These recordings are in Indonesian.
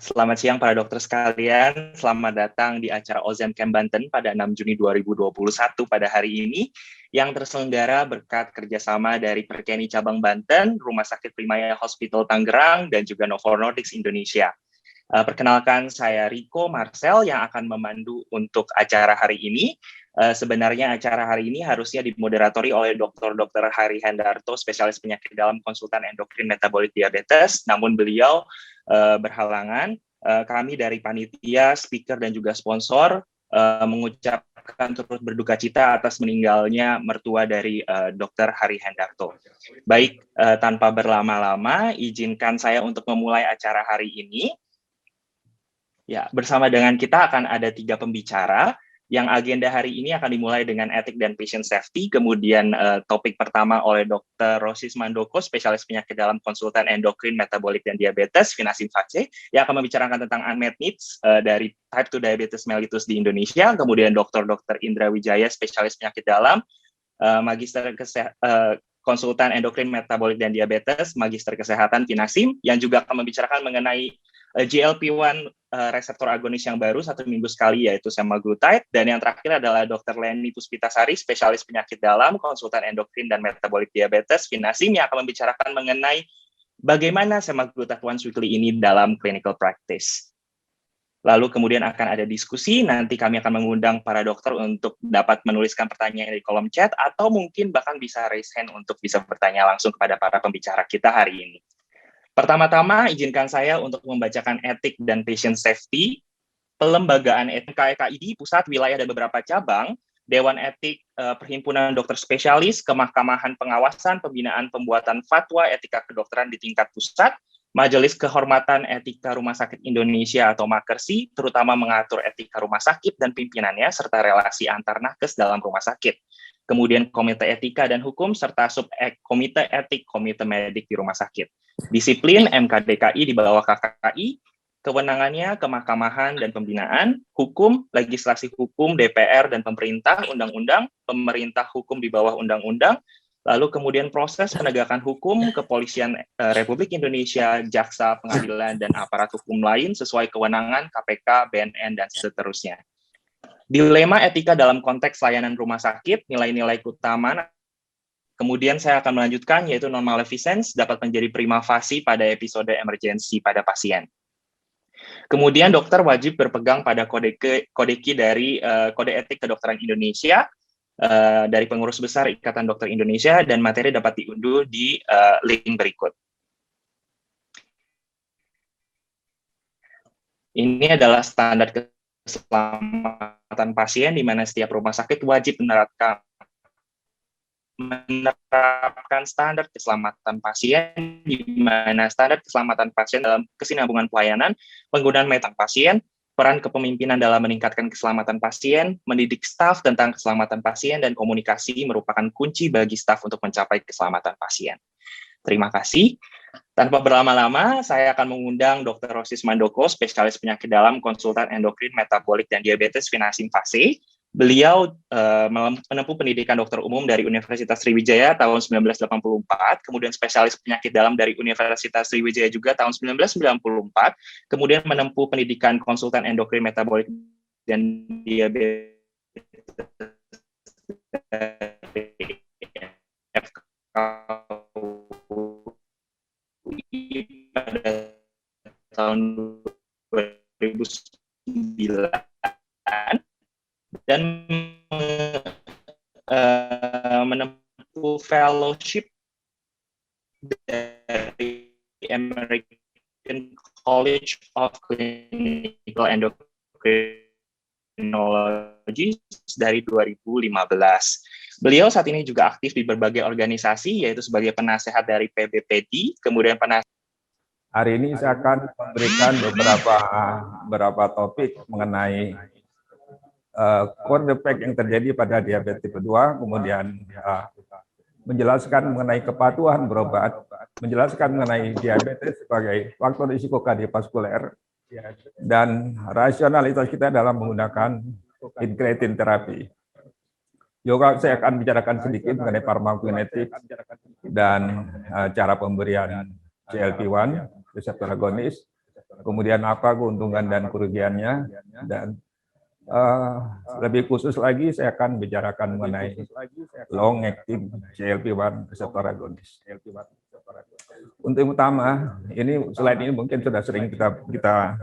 Selamat siang para dokter sekalian, selamat datang di acara Ozem Camp Banten pada 6 Juni 2021 pada hari ini, yang terselenggara berkat kerjasama dari Perkeni Cabang Banten, Rumah Sakit Primaya Hospital Tangerang, dan juga Novo Nordisk Indonesia. Perkenalkan, saya Rico Marcel yang akan memandu untuk acara hari ini. Sebenarnya acara hari ini harusnya dimoderatori oleh Dr. Hari Hendarto, spesialis penyakit dalam konsultan endokrin metabolik diabetes, namun beliau berhalangan. Kami dari panitia, speaker, dan juga sponsor mengucapkan turut berduka cita atas meninggalnya mertua dari Dr. Hari Hendarto. Baik, tanpa berlama-lama, izinkan saya untuk memulai acara hari ini. Ya, bersama dengan kita akan ada 3 pembicara. Yang agenda hari ini akan dimulai dengan etik dan patient safety, kemudian topik pertama oleh Dr. Rosis Mandoko, spesialis penyakit dalam konsultan endokrin, metabolik, dan diabetes, Finasim Face, yang akan membicarakan tentang unmet needs dari type 2 diabetes mellitus di Indonesia, kemudian Dr. Indra Wijaya, spesialis penyakit dalam, magister konsultan endokrin, metabolik, dan diabetes, magister kesehatan Finasim, yang juga akan membicarakan mengenai GLP-1 reseptor agonis yang baru 1 minggu sekali, yaitu semaglutide. Dan yang terakhir adalah Dr. Leni Puspitasari, spesialis penyakit dalam, konsultan endokrin dan metabolik diabetes, Finasim, yang akan membicarakan mengenai bagaimana semaglutide once weekly ini dalam clinical practice. Lalu kemudian akan ada diskusi, nanti kami akan mengundang para dokter untuk dapat menuliskan pertanyaan di kolom chat, atau mungkin bahkan bisa raise hand untuk bisa bertanya langsung kepada para pembicara kita hari ini. Pertama-tama, izinkan saya untuk membacakan etik dan patient safety. Pelembagaan KEKID, pusat, wilayah, dan beberapa cabang Dewan Etik Perhimpunan Dokter Spesialis, Kemahkamahan Pengawasan, Pembinaan Pembuatan Fatwa Etika Kedokteran di tingkat pusat, Majelis Kehormatan Etika Rumah Sakit Indonesia atau Makersi, terutama mengatur etika rumah sakit dan pimpinannya, serta relasi antar nakes dalam rumah sakit. Kemudian Komite Etika dan Hukum, serta Komite Etik Komite Medik di rumah sakit. Disiplin MKDKI di bawah KKI, kewenangannya kemahkamahan dan pembinaan, hukum, legislasi hukum, DPR dan pemerintah, undang-undang, pemerintah hukum di bawah undang-undang, lalu kemudian proses penegakan hukum, kepolisian Republik Indonesia, jaksa, pengadilan, dan aparat hukum lain sesuai kewenangan KPK, BNN, dan seterusnya. Dilema etika dalam konteks layanan rumah sakit, nilai-nilai keutamaan. Kemudian saya akan melanjutkan, yaitu non-maleficence dapat menjadi prima facie pada episode emergensi pada pasien. Kemudian dokter wajib berpegang pada kodeki dari Kode Etik Kedokteran Indonesia dari Pengurus Besar Ikatan Dokter Indonesia, dan materi dapat diunduh di link berikut. Ini adalah standar keselamatan pasien di mana setiap rumah sakit wajib menerapkan standar keselamatan pasien, di mana standar keselamatan pasien dalam kesinambungan pelayanan, penggunaan metode pasien, peran kepemimpinan dalam meningkatkan keselamatan pasien, mendidik staf tentang keselamatan pasien, dan komunikasi merupakan kunci bagi staf untuk mencapai keselamatan pasien. Terima kasih. Tanpa berlama-lama, saya akan mengundang Dr. Rosis Mandoko, spesialis penyakit dalam, konsultan endokrin, metabolik, dan diabetes vena simfase. Beliau menempuh pendidikan dokter umum dari Universitas Sriwijaya tahun 1984, kemudian spesialis penyakit dalam dari Universitas Sriwijaya juga tahun 1994, kemudian menempuh pendidikan konsultan endokrin, metabolik, dan diabetes pada tahun 2009 dan menempuh fellowship dari American College of Clinical Endocrinology dari 2015. Beliau saat ini juga aktif di berbagai organisasi, yaitu sebagai penasehat dari PBPD, kemudian penasehat. Hari ini saya akan memberikan beberapa topik mengenai core defect yang terjadi pada diabetes tipe 2, kemudian menjelaskan mengenai kepatuhan berobat, menjelaskan mengenai diabetes sebagai faktor risiko kardiovaskuler, dan rasionalitas kita dalam menggunakan incretin terapi. Juga saya akan bicarakan sedikit mengenai farmakokinetik dan cara pemberian GLP-1, reseptor agonis, kemudian apa keuntungan dan kerugiannya, dan lebih khusus lagi saya akan bicarakan mengenai long acting GLP-1 reseptor agonis. Untuk utama, ini slide ini mungkin sudah sering kita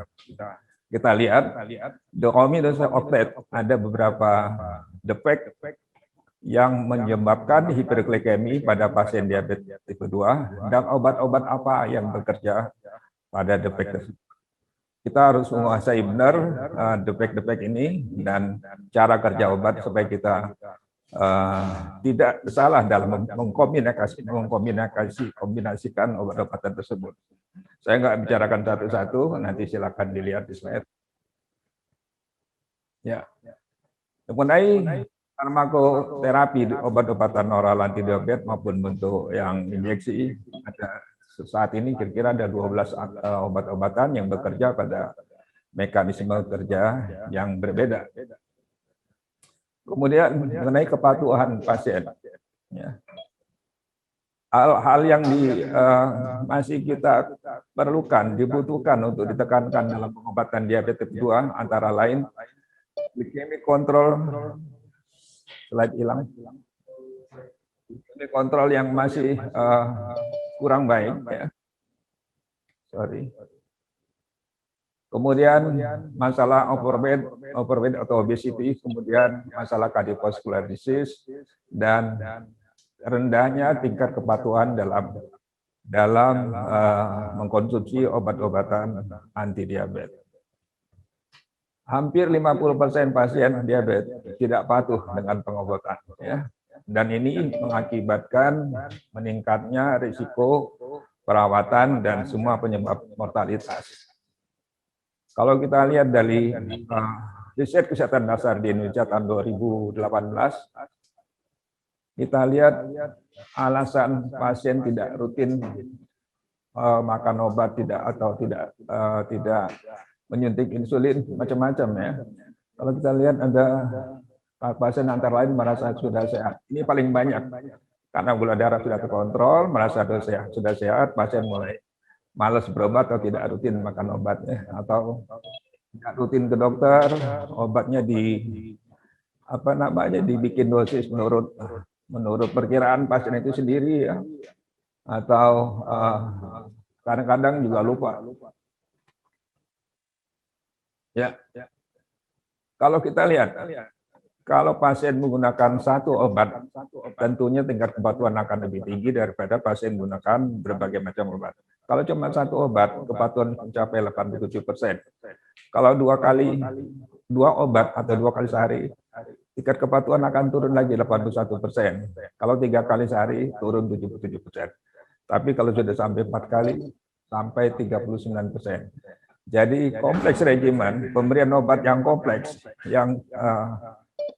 lihat. The omnibus octet ada beberapa defect yang menyebabkan hiperglikemi pada pasien diabetes tipe 2, dan obat-obat apa yang bekerja pada defect tersebut. Kita harus menguasai benar defect-defect ini dan cara kerja obat supaya kita tidak salah dalam mengkombinasikan obat-obatan tersebut. Saya nggak bicarakan satu-satu, nanti silakan dilihat di slide. Ya, mengenai farmakoterapi obat-obatan oral antidiabetes maupun bentuk yang injeksi, ada saat ini kira-kira ada 12 obat-obatan yang bekerja pada mekanisme kerja yang berbeda. Kemudian mengenai kepatuhan pasien, ya. Hal-hal yang masih kita perlukan, dibutuhkan untuk ditekankan dalam pengobatan diabetes 2 antara lain glycemic control, slide hilang, glycemic control yang masih kurang baik, ya. Sorry. Kemudian masalah overweight atau obesity, kemudian masalah cardiovascular disease, dan rendahnya tingkat kepatuhan dalam mengkonsumsi obat-obatan anti diabetes. hampir 50% pasien diabetes tidak patuh dengan pengobatan, ya. Dan ini mengakibatkan meningkatnya risiko perawatan dan semua penyebab mortalitas. Kalau kita lihat dari riset kesehatan dasar di Indonesia tahun 2018, kita lihat alasan pasien tidak rutin makan obat tidak menyuntik insulin macam-macam, ya. Kalau kita lihat ada pasien antara lain merasa sudah sehat. Ini paling banyak karena gula darah sudah terkontrol, merasa sudah sehat, pasien mulai malas berobat atau tidak rutin makan obatnya, atau tidak rutin ke dokter, obatnya dibikin dosis menurut perkiraan pasien itu sendiri, ya. Atau kadang-kadang juga lupa. Ya, kalau kita lihat, kalau pasien menggunakan satu obat, tentunya tingkat kepatuhan akan lebih tinggi daripada pasien menggunakan berbagai macam obat. Kalau cuma satu obat, kepatuhan mencapai 87%. Kalau dua obat atau 2 kali sehari, tingkat kepatuhan akan turun lagi 81%. Kalau 3 kali sehari, turun 77%. Tapi kalau sudah sampai 4 kali, sampai 39%. Jadi kompleks regimen, pemberian obat yang kompleks, yang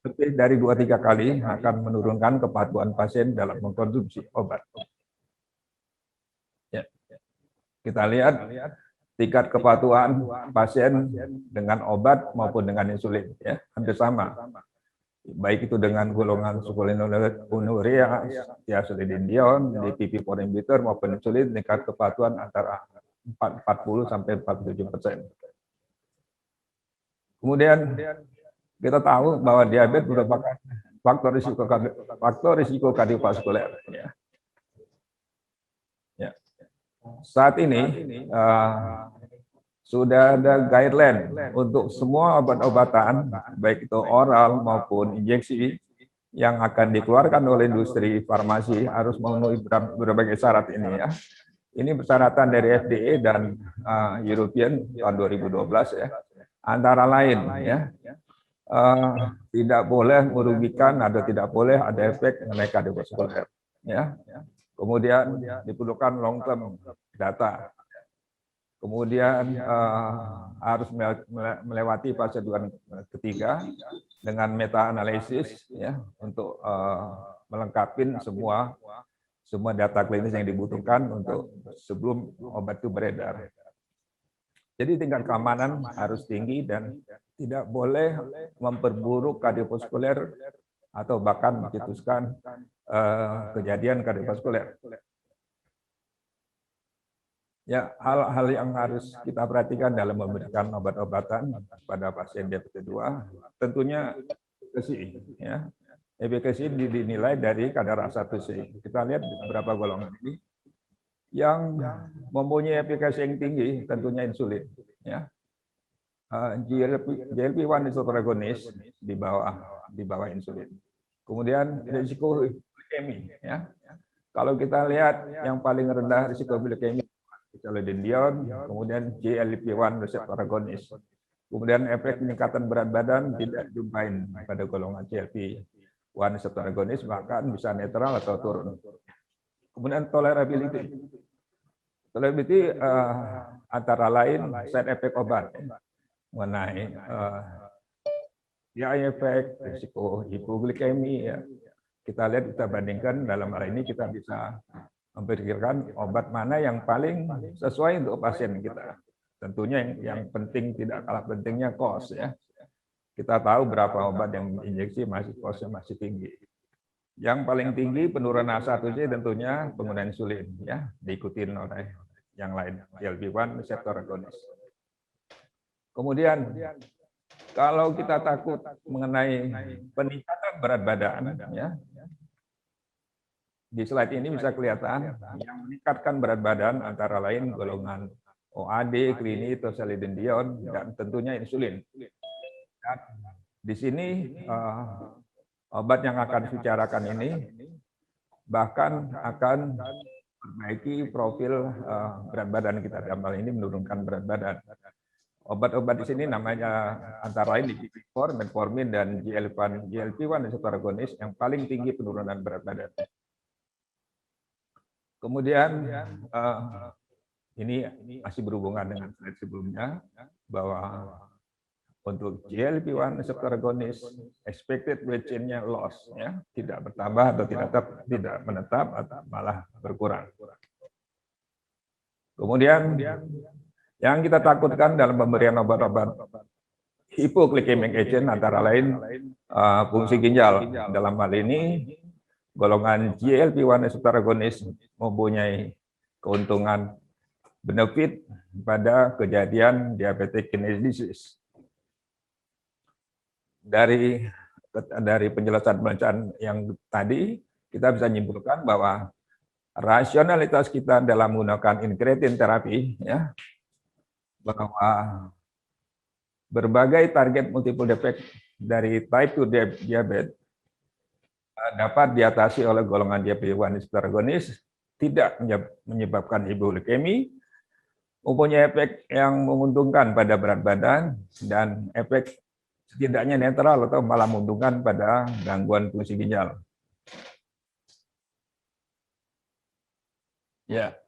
lebih dari 2-3 kali akan menurunkan kepatuhan pasien dalam mengkonsumsi obat. Ya. Kita lihat tingkat kepatuhan pasien dengan obat maupun dengan insulin, ya, hampir sama. Baik itu dengan golongan sulfonylurea, thiazolidinedion, DPP-4 inhibitor maupun insulin, tingkat kepatuhan antara 40 sampai 47%. Kemudian kita tahu bahwa diabetes merupakan faktor risiko kardiovaskuler. Ya. Ya. Saat ini sudah ada guideline untuk semua obat-obatan, baik itu oral maupun injeksi, yang akan dikeluarkan oleh industri farmasi harus memenuhi berbagai syarat ini, ya. Ini persyaratan dari FDA dan European tahun 2012, ya. Antara lain, ya, tidak boleh merugikan atau tidak boleh ada efek mengenai kardiovaskuler, ya. Kemudian diperlukan long term data. Kemudian harus melewati fase 2 ketiga dengan meta analisis, ya, untuk melengkapi semua data klinis yang dibutuhkan untuk sebelum obat itu beredar. Jadi tingkat keamanan harus tinggi dan tidak boleh memperburuk kardiovaskuler atau bahkan mencetuskan kejadian kardiovaskuler. Ya, hal-hal yang harus kita perhatikan dalam memberikan obat-obatan pada pasien diabetes 2, tentunya efekasi, ya. Efekasi dinilai dari kadar A1C. Kita lihat beberapa golongan ini yang mempunyai efekasi yang tinggi, tentunya insulin, ya. GLP-1 isoprotagonis di bawah insulin. Kemudian risiko glikemi, ya. Kalau kita lihat yang paling rendah risiko glikemi, thiazolidinedion, kemudian GLP-1 reseptor agonis. Kemudian efek peningkatan berat badan tidak jumpain pada golongan GLP-1 reseptor agonis, bahkan bisa netral atau turun. Kemudian tolerability. Tolerability antara lain side effect obat, mengenai efek risiko hipoglikemi, ya. Kita lihat, kita bandingkan, dalam hal ini kita bisa memikirkan obat mana yang paling sesuai untuk pasien kita. Tentunya yang penting, tidak kalah pentingnya cost, ya. Kita tahu berapa obat yang injeksi costnya masih tinggi. Yang paling tinggi penurunan A1C tentunya penggunaan insulin, ya, diikuti oleh yang lain, GLP-1 reseptor agonis. Kemudian kalau kita takut mengenai peningkatan berat badan, ya, di slide ini bisa kelihatan yang meningkatkan berat badan antara lain golongan OAD, klinis, thiazolidinedion, dan tentunya insulin. Dan di sini obat yang akan dibicarakan ini bahkan akan memperbaiki profil berat badan kita, dalam hal ini menurunkan berat badan. Obat-obat di sini namanya antara lain DPP-4, metformin, dan GLP-1 reseptor agonis yang paling tinggi penurunan berat badan. Kemudian ini masih berhubungan dengan slide sebelumnya, bahwa untuk GLP-1 reseptor agonis, expected weight change-nya loss, ya, tidak bertambah atau tidak menetap atau malah berkurang. Kemudian yang kita takutkan dalam pemberian obat-obat hypoglycemic agent antara lain fungsi ginjal. Dalam hal ini golongan GLP-1 reseptor agonis mempunyai keuntungan benefit pada kejadian diabetic kidney disease. Dari penjelasan yang tadi, kita bisa menyimpulkan bahwa rasionalitas kita dalam menggunakan incretin terapi, ya, bahwa berbagai target multiple defect dari type 2 diabetes dapat diatasi oleh golongan GLP-1 reseptor agonis, tidak menyebabkan hipoglikemi, mempunyai efek yang menguntungkan pada berat badan, dan efek setidaknya netral atau malah menguntungkan pada gangguan fungsi ginjal. Ya,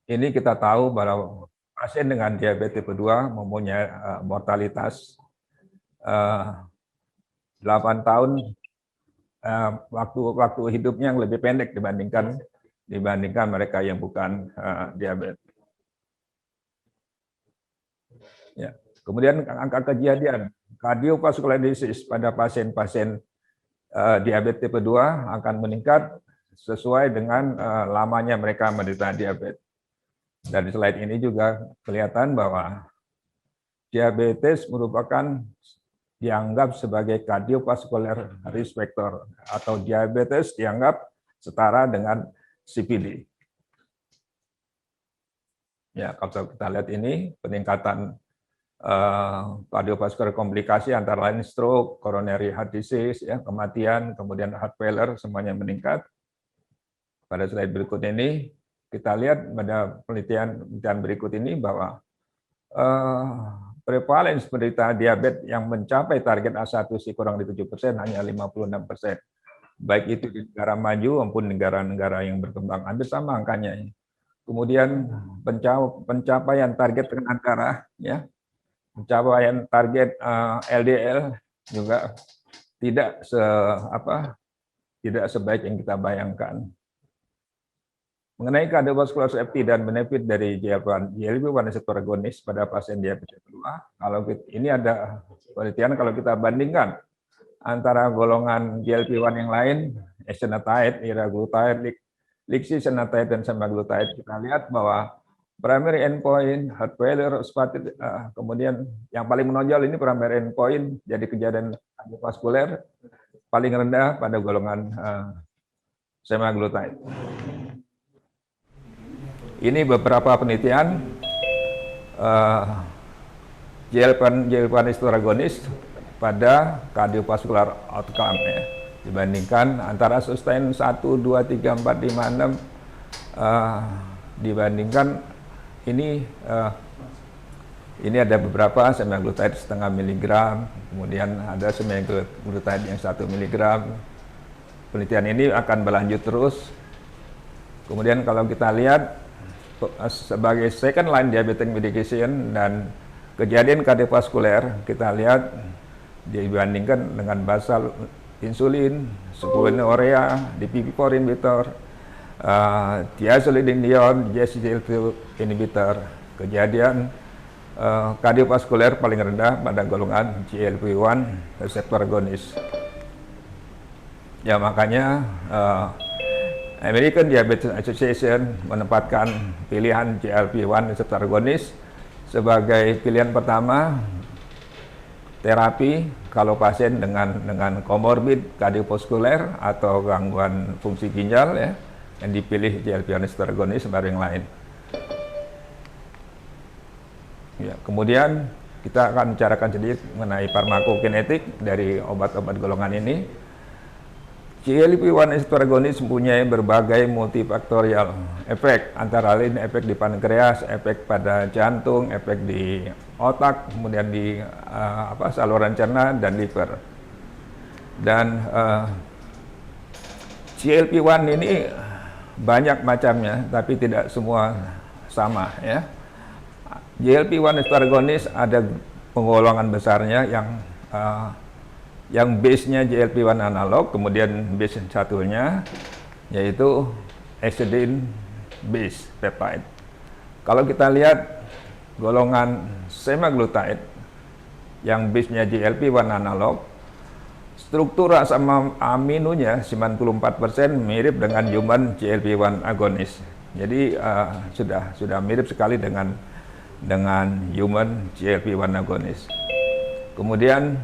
ini kita tahu bahwa pasien dengan diabetes tipe 2 mempunyai mortalitas 8 tahun waktu hidupnya yang lebih pendek dibandingkan mereka yang bukan diabetes. Ya. Kemudian angka kejadian cardiovascular disease pada pasien-pasien diabetes tipe 2 akan meningkat sesuai dengan lamanya mereka menderita diabetes. Dari slide ini juga kelihatan bahwa diabetes merupakan dianggap sebagai cardiovascular risk factor, atau diabetes dianggap setara dengan CPD. Ya, kalau kita lihat ini peningkatan kardiovaskular komplikasi antara lain stroke, coronary heart disease, ya, kematian, kemudian heart failure, semuanya meningkat. Pada slide berikut ini kita lihat pada penelitian berikut ini bahwa prevalence penderita diabetes yang mencapai target A1C kurang dari 7% hanya 56%. Baik itu di negara maju maupun negara-negara yang berkembang, hampir sama angkanya. Kemudian pencapaian target tekanan darah, ya, pencapaian target LDL juga tidak sebaik yang kita bayangkan. Mengenai cardiovascular safety dan benefit dari GLP-1 reseptor agonis pada pasien diabetes tipe 2, ini ada penelitian kalau kita bandingkan antara golongan GLP-1 yang lain, exenatide, liraglutide, lixisenatide, dan semaglutide, kita lihat bahwa primary endpoint, heart failure, kemudian yang paling menonjol ini primary endpoint, jadi kejadian kardiovaskuler paling rendah pada golongan semaglutide. Ini beberapa penelitian GLP-1 reseptor agonis pada cardiovascular outcome, ya, dibandingkan antara sustain 1, 2, 3, 4, 5, 6 dibandingkan ini ada beberapa semaglutide setengah miligram, kemudian ada semaglutide yang 1 miligram. Penelitian ini akan berlanjut terus. Kemudian kalau kita lihat sebagai second line diabetic medication dan kejadian kardiovaskuler, kita lihat dibandingkan dengan basal insulin, sulfonylurea, DPP-4 inhibitor, thiazolidinedione, SGLT2 inhibitor, kejadian kardiovaskuler paling rendah pada golongan GLP-1 reseptor agonis. Ya, makanya American Diabetes Association menempatkan pilihan GLP-1 reseptor agonis sebagai pilihan pertama terapi kalau pasien dengan komorbid kardiovaskuler atau gangguan fungsi ginjal, ya, yang dipilih GLP-1 reseptor agonis baru yang lain. Ya, kemudian kita akan bicarakan sedikit mengenai farmakokinetik dari obat-obat golongan ini. GLP-1 reseptor agonis mempunyai berbagai multifaktorial efek, antara lain efek di pankreas, efek pada jantung, efek di otak, kemudian di saluran cerna dan liver. Dan GLP-1 ini banyak macamnya, tapi tidak semua sama ya. GLP-1 agonis ada penggolongan besarnya yang base-nya GLP-1 analog, kemudian base satunya yaitu hexidine base peptide. Kalau kita lihat golongan semaglutide yang base-nya GLP-1 analog, struktur sama aminonya 94% mirip dengan human GLP-1 agonis. Jadi sudah mirip sekali dengan human GLP-1 agonis. Kemudian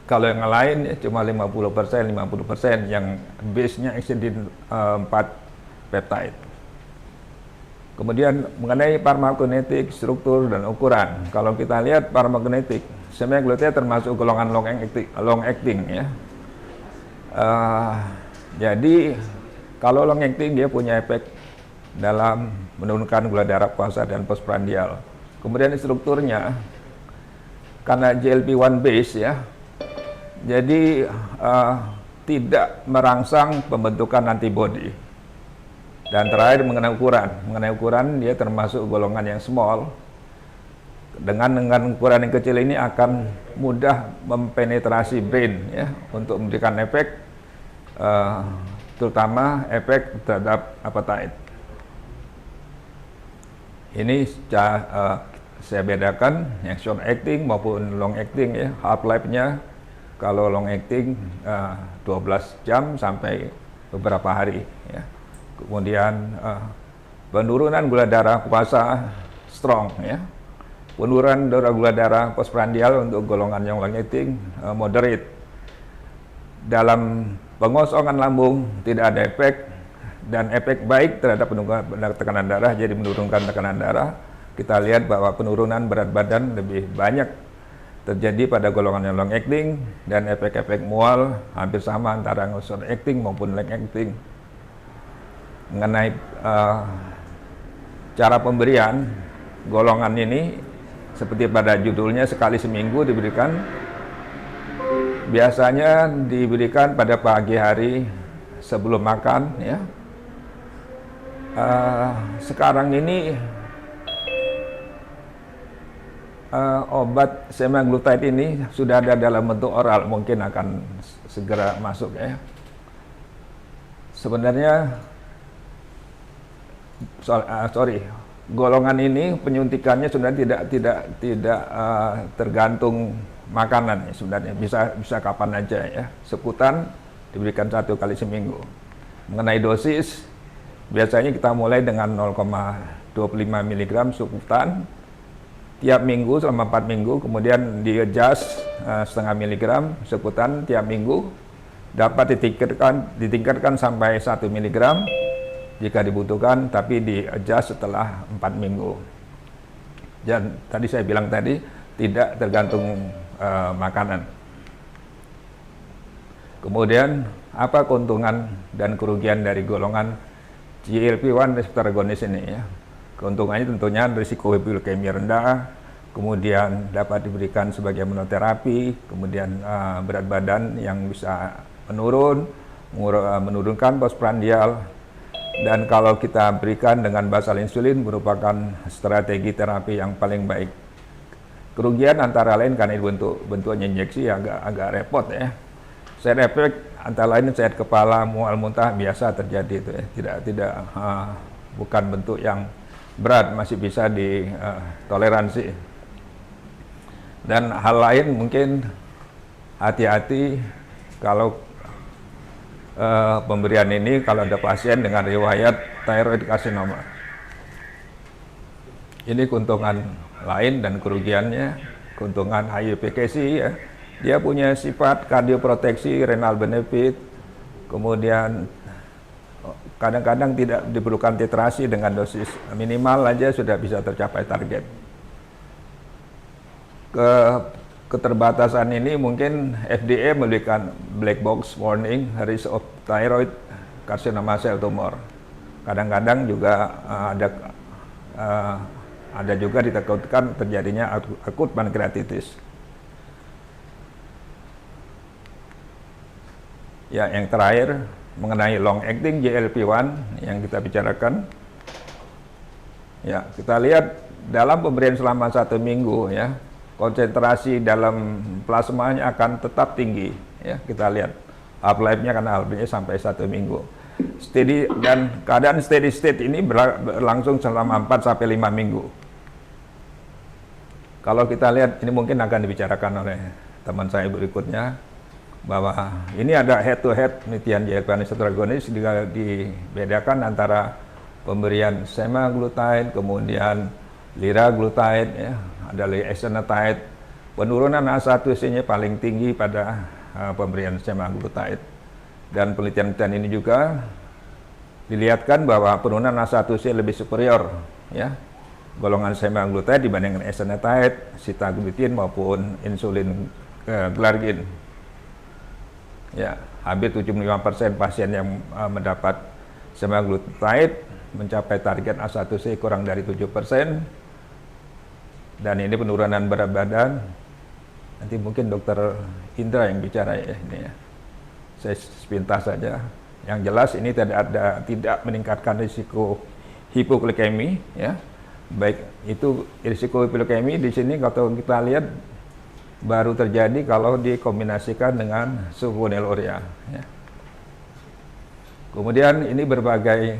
kalau yang lain ya cuma 50% yang base-nya hexidine 4 peptide. Kemudian mengenai farmakokinetik, struktur dan ukuran. Kalau kita lihat farmakokinetik, semaglutide termasuk golongan long acting ya. Jadi kalau long acting dia punya efek dalam menurunkan gula darah puasa dan postprandial. Kemudian strukturnya karena GLP-1 base ya, jadi tidak merangsang pembentukan antibody. Dan terakhir mengenai ukuran dia termasuk golongan yang small. Dengan ukuran yang kecil ini akan mudah mempenetrasi brain ya untuk memberikan efek terutama efek terhadap appetite. Ini saya bedakan yang short acting maupun long acting ya. Half life-nya kalau long acting 12 jam sampai beberapa hari ya. Kemudian penurunan gula darah puasa strong ya. Penurunan gula darah postprandial untuk golongan yang long acting moderate. Dalam pengosongan lambung tidak ada efek, dan efek baik terhadap penurunan tekanan darah, jadi menurunkan tekanan darah. Kita lihat bahwa penurunan berat badan lebih banyak terjadi pada golongan yang long acting, dan efek-efek mual hampir sama antara short acting maupun long acting. Mengenai cara pemberian golongan ini seperti pada judulnya sekali seminggu diberikan. Biasanya diberikan pada pagi hari sebelum makan ya. Sekarang ini obat semaglutide ini sudah ada dalam bentuk oral, mungkin akan segera masuk ya. Sebenarnya golongan ini penyuntikannya sebenarnya tidak tergantung makanan sebenarnya, bisa kapan aja ya. Sekutan diberikan 1 kali seminggu. Mengenai dosis, biasanya kita mulai dengan 0,25 mg sekutan tiap minggu selama 4 minggu, kemudian di-adjust setengah miligram sekutan tiap minggu, dapat ditingkatkan sampai 1 mg jika dibutuhkan, tapi di-adjust setelah 4 minggu. Dan tadi saya bilang tidak tergantung makanan. Kemudian apa keuntungan dan kerugian dari golongan GLP-1 reseptor agonis ini ya? Keuntungannya tentunya risiko hipoglikemia rendah, kemudian dapat diberikan sebagai monoterapi, kemudian berat badan yang bisa menurunkan postprandial, dan kalau kita berikan dengan basal insulin merupakan strategi terapi yang paling baik. Kerugian antara lain karena bentuknya injeksi agak repot ya. Side effect antara lain sakit kepala, mual, muntah biasa terjadi itu ya. Bukan bentuk yang berat, masih bisa ditoleransi. Dan hal lain mungkin hati-hati kalau pemberian ini kalau ada pasien dengan riwayat thyroid carcinoma. Ini keuntungan lain dan kerugiannya. Keuntungan high efficacy ya. Dia punya sifat kardioproteksi, renal benefit, kemudian kadang-kadang tidak diperlukan titrasi, dengan dosis minimal aja sudah bisa tercapai target. Keterbatasan ini mungkin FDA memberikan black box warning risk of thyroid carcinoma cell tumor. Kadang-kadang juga ada Ada juga ditakutkan terjadinya akut pankreatitis. Ya, yang terakhir mengenai long acting GLP-1 yang kita bicarakan. Ya, kita lihat dalam pemberian selama 1 minggu ya, konsentrasi dalam plasmanya akan tetap tinggi. Ya, kita lihat half-life-nya kan half-life-nya sampai 1 minggu. Steady, dan keadaan steady state ini berlangsung selama 4 sampai 5 minggu. Kalau kita lihat, ini mungkin akan dibicarakan oleh teman saya berikutnya, bahwa ini ada head to head penelitian GLP-1 receptor agonis, dibedakan antara pemberian semaglutide kemudian liraglutide ya, ada exenatide. Penurunan A1C-nya paling tinggi pada pemberian semaglutide, dan penelitian ini juga dilihatkan bahwa penurunan A1C lebih superior ya, golongan semaglutide dibandingkan exenatide, sitagliptin maupun insulin glargin. Ya, hampir 75% pasien yang mendapat semaglutide mencapai target A1C kurang dari 7%. Dan ini penurunan berat badan. Nanti mungkin Dokter Indra yang bicara ya ini ya. Saya sepintas saja. Yang jelas ini tidak meningkatkan risiko hipoglikemi ya. Baik itu risiko hipoglikemi di sini kalau kita lihat baru terjadi kalau dikombinasikan dengan sulfonylurea. Ya. Kemudian ini berbagai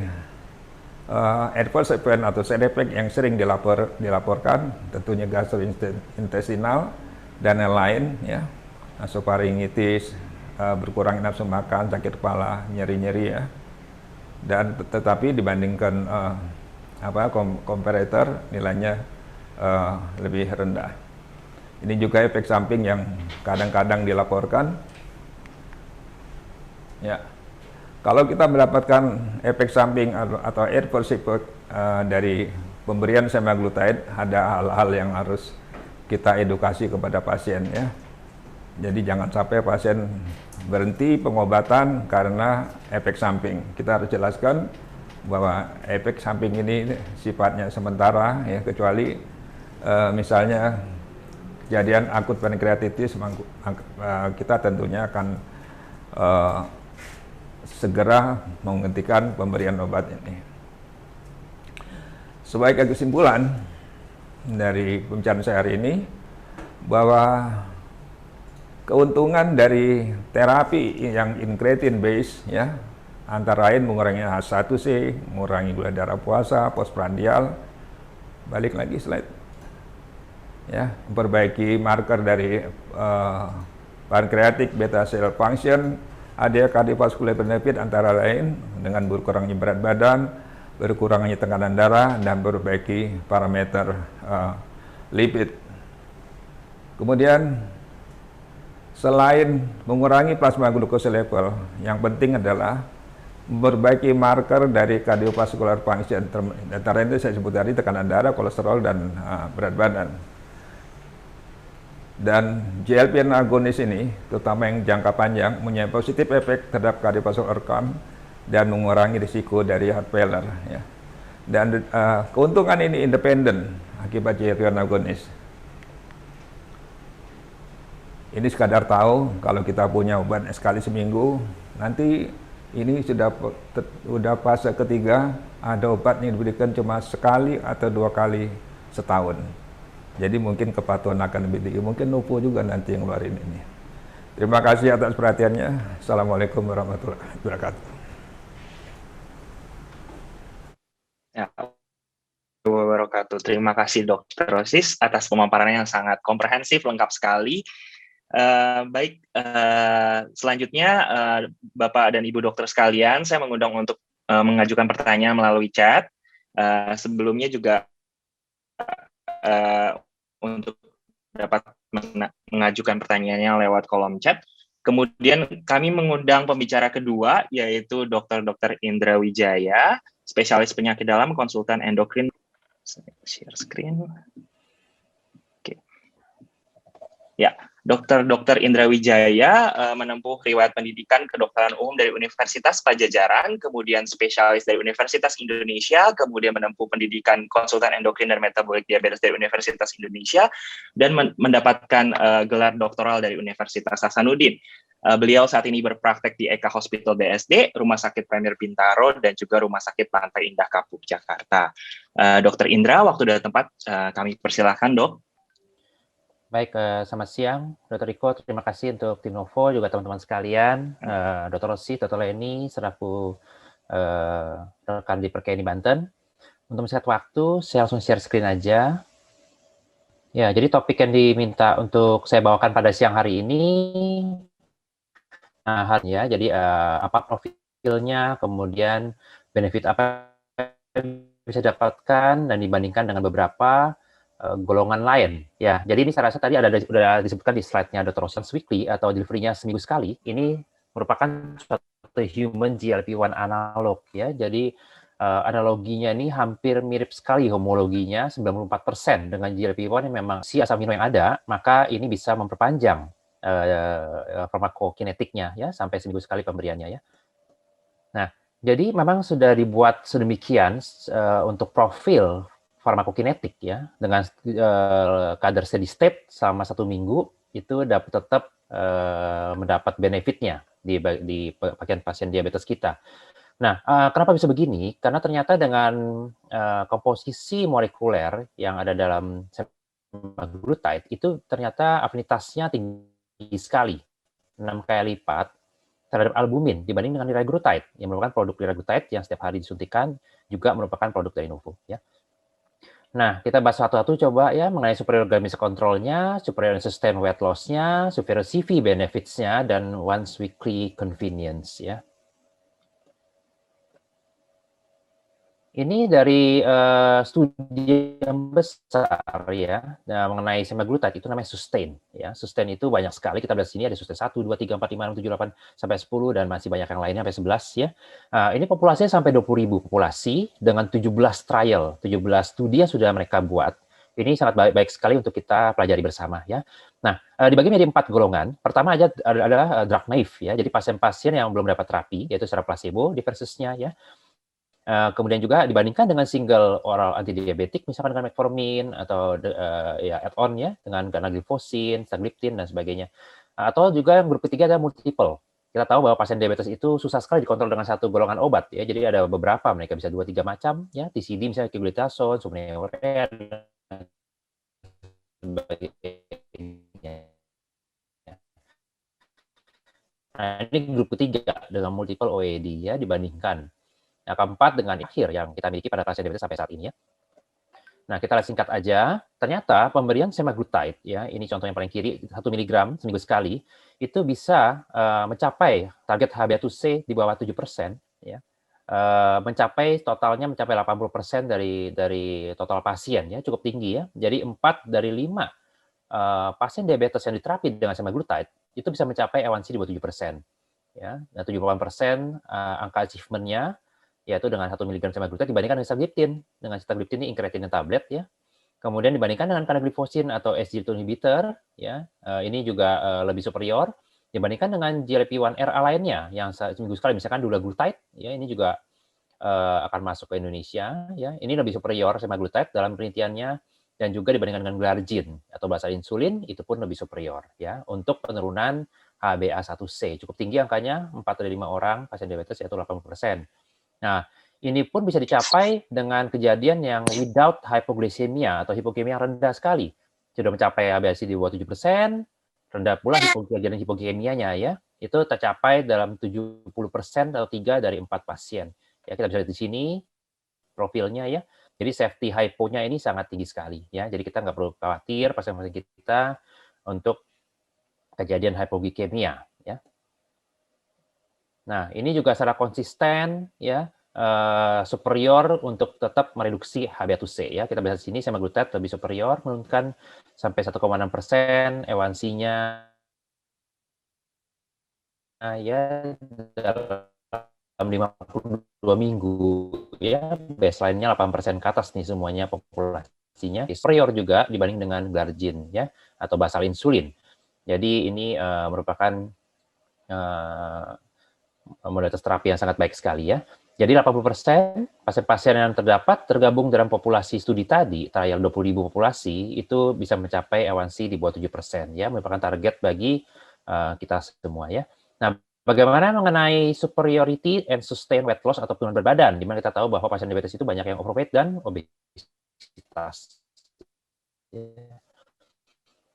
adverse event atau side effect yang sering dilaporkan, tentunya gastrointestinal dan lain-lain, ya, nasofaringitis, berkurang nafsu makan, sakit kepala, nyeri-nyeri ya. Dan tetapi dibandingkan comparator nilainya lebih rendah. Ini juga efek samping yang kadang-kadang dilaporkan. Ya, kalau kita mendapatkan efek samping atau adverse effect dari pemberian semaglutide, ada hal-hal yang harus kita edukasi kepada pasien ya. Jadi jangan sampai pasien berhenti pengobatan karena efek samping. Kita harus jelaskan bahwa efek samping ini sifatnya sementara ya, kecuali misalnya kejadian akut pankreatitis, kita tentunya akan segera menghentikan pemberian obat ini. Sebagai kesimpulan dari pembicaraan saya hari ini, bahwa keuntungan dari terapi yang incretin base ya, antara lain mengurangi H1C, mengurangi gula darah puasa, postprandial, balik lagi slide. Ya, memperbaiki marker dari pancreatic beta cell function, ada cardiovascular benefit antara lain dengan berkurangnya berat badan, berkurangnya tekanan darah, dan memperbaiki parameter lipid. Kemudian selain mengurangi plasma glucose level, yang penting adalah memperbaiki marker dari cardiovascular function. Antara itu saya sebut tadi tekanan darah, kolesterol, dan berat badan. Dan GLP-1 agonis ini, terutama yang jangka panjang, punya positif efek terhadap cardiovascular outcome dan mengurangi risiko dari heart failure. Ya. Dan keuntungan ini independen akibat GLP-1 agonis. Ini sekadar tahu kalau kita punya obat sekali seminggu, nanti ini sudah fase ketiga, ada obat yang diberikan cuma sekali atau 2 kali setahun. Jadi mungkin kepatuhan akan lebih tinggi, mungkin lupa juga nanti yang ngeluarin ini. Terima kasih atas perhatiannya. Assalamualaikum warahmatullahi wabarakatuh. Ya, wabarakatuh. Terima kasih Dr. Rosis atas pemaparan yang sangat komprehensif, lengkap sekali. Selanjutnya Bapak dan Ibu dokter sekalian, saya mengundang untuk mengajukan pertanyaan melalui chat. Sebelumnya juga untuk dapat mengajukan pertanyaannya lewat kolom chat. Kemudian kami mengundang pembicara kedua, yaitu Dr. Indra Wijaya, spesialis penyakit dalam, konsultan endokrin. Share screen. Oke. Ya, Dr. Indra Wijaya menempuh riwayat pendidikan kedokteran umum dari Universitas Pajajaran, kemudian spesialis dari Universitas Indonesia, kemudian menempuh pendidikan konsultan endokrin dan metabolik diabetes dari Universitas Indonesia, dan mendapatkan gelar doktoral dari Universitas Hasanuddin. Beliau saat ini berpraktek di Eka Hospital BSD, Rumah Sakit Premier Bintaro, dan juga Rumah Sakit Pantai Indah Kapuk, Jakarta. Dr. Indra, waktu dan tempat kami persilahkan, Dok. Baik, selamat siang, Dr. Riko. Terima kasih untuk tim Novo, juga teman-teman sekalian, Dr. Rossi, Dr. Leni, selaku rekan di Perkeni Banten. Untuk menghemat waktu, saya langsung share screen aja. Ya, jadi topik yang diminta untuk saya bawakan pada siang hari ini, ya, jadi apa profilnya, kemudian benefit apa yang bisa didapatkan dan dibandingkan dengan beberapa golongan lain. Ya, jadi ini saya rasa tadi sudah disebutkan di slide-nya Dr. Rossi weekly atau delivery-nya seminggu sekali. Ini merupakan suatu human GLP-1 analog ya. Jadi analoginya ini hampir mirip sekali homologinya 94% dengan GLP-1 yang memang si asam amino yang ada, maka ini bisa memperpanjang farmakokinetiknya ya sampai seminggu sekali pemberiannya ya. Nah, jadi memang sudah dibuat sedemikian untuk profil farmakokinetik ya dengan kadar steady state selama 1 minggu itu dapat tetap mendapat benefitnya di pasien diabetes kita. Nah, kenapa bisa begini? Karena ternyata dengan komposisi molekuler yang ada dalam semaglutide itu ternyata afinitasnya tinggi sekali, 6 kali lipat terhadap albumin dibanding dengan liraglutide yang merupakan produk liraglutide yang setiap hari disuntikan juga merupakan produk dari Novo ya. Nah, kita bahas satu-satu coba ya mengenai superior glycemic control-nya, superior sustain weight loss-nya, superior CV benefits-nya, dan once weekly convenience ya. Ini dari studi yang besar ya mengenai semaglutide itu namanya sustain ya. Sustain itu banyak sekali, kita lihat sini ada sustain 1, 2, 3, 4, 5, 6, 7, 8 sampai 10 dan masih banyak yang lainnya sampai 11 ya. Ini populasinya sampai 20.000 populasi dengan 17 trial, 17 studi yang sudah mereka buat. Ini sangat baik sekali untuk kita pelajari bersama ya. Nah, dibagi menjadi 4 golongan. Pertama aja adalah drug naive ya. Jadi pasien-pasien yang belum dapat terapi yaitu secara placebo di versusnya ya. Kemudian juga dibandingkan dengan single oral antidiabetik, misalkan dengan metformin atau ya add-on ya dengan ganagliflozin, sitagliptin dan sebagainya. Atau juga yang grup ketiga ada multiple. Kita tahu bahwa pasien diabetes itu susah sekali dikontrol dengan satu golongan obat ya. Jadi ada beberapa, mereka bisa 2-3 macam ya, TCD misalnya glitason, sumneurea dan sebagainya. Nah, ini grup ketiga dengan multiple OAD ya dibandingkan. Nah, keempat dengan akhir yang kita miliki pada pasien diabetes sampai saat ini ya. Nah, kita lihat singkat aja. Ternyata pemberian semaglutide ya, ini contoh yang paling kiri 1 mg seminggu sekali itu bisa mencapai target HbA1c di bawah 7% ya. Mencapai totalnya mencapai 80% dari total pasien ya, cukup tinggi ya. Jadi 4 dari 5 pasien diabetes yang diterapi dengan semaglutide itu bisa mencapai A1C di bawah 7% ya. Nah, 78% angka achievement-nya yaitu dengan 1 mg semaglutide dibandingkan dengan sitagliptin. Dengan sitagliptin ini incretin tablet ya. Kemudian dibandingkan dengan canagliflozin atau SGLT2 inhibitor ya, ini juga lebih superior dibandingkan dengan GLP-1RA lainnya yang seminggu sekali misalkan dulaglutide ya, ini juga akan masuk ke Indonesia ya. Ini lebih superior semaglutide dalam penelitiannya dan juga dibandingkan dengan glargine atau basal insulin itu pun lebih superior ya untuk penurunan HbA1c. Cukup tinggi angkanya 4 dari 5 orang pasien diabetes yaitu 80%. Nah, ini pun bisa dicapai dengan kejadian yang without hypoglycemia atau hipoglikemia rendah sekali. Sudah mencapai HbA1c di bawah 7%, rendah pula kejadian hipoglikemianya ya. Itu tercapai dalam 70% atau 3 dari 4 pasien. Ya, kita bisa lihat di sini profilnya ya. Jadi safety hypo-nya ini sangat tinggi sekali ya. Jadi kita nggak perlu khawatir pasien-pasien kita untuk kejadian hypoglikemia ya. Nah, ini juga secara konsisten ya superior untuk tetap mereduksi HbA1c ya. Kita lihat di sini semaglutide lebih superior menurunkan sampai 1,6%, A1C-nya ya dalam 52 minggu ya, baseline-nya 8% ke atas nih semuanya populasinya. Superior juga dibanding dengan glargine ya atau basal insulin. Jadi ini merupakan modalitas terapi yang sangat baik sekali ya. Jadi 80% pasien-pasien yang terdapat tergabung dalam populasi studi tadi, trial 20.000 populasi, itu bisa mencapai A1C di bawah 7%, ya, merupakan target bagi kita semua ya. Nah, bagaimana mengenai superiority and sustain weight loss atau penurunan berat badan, di mana kita tahu bahwa pasien diabetes itu banyak yang overweight dan obesitas.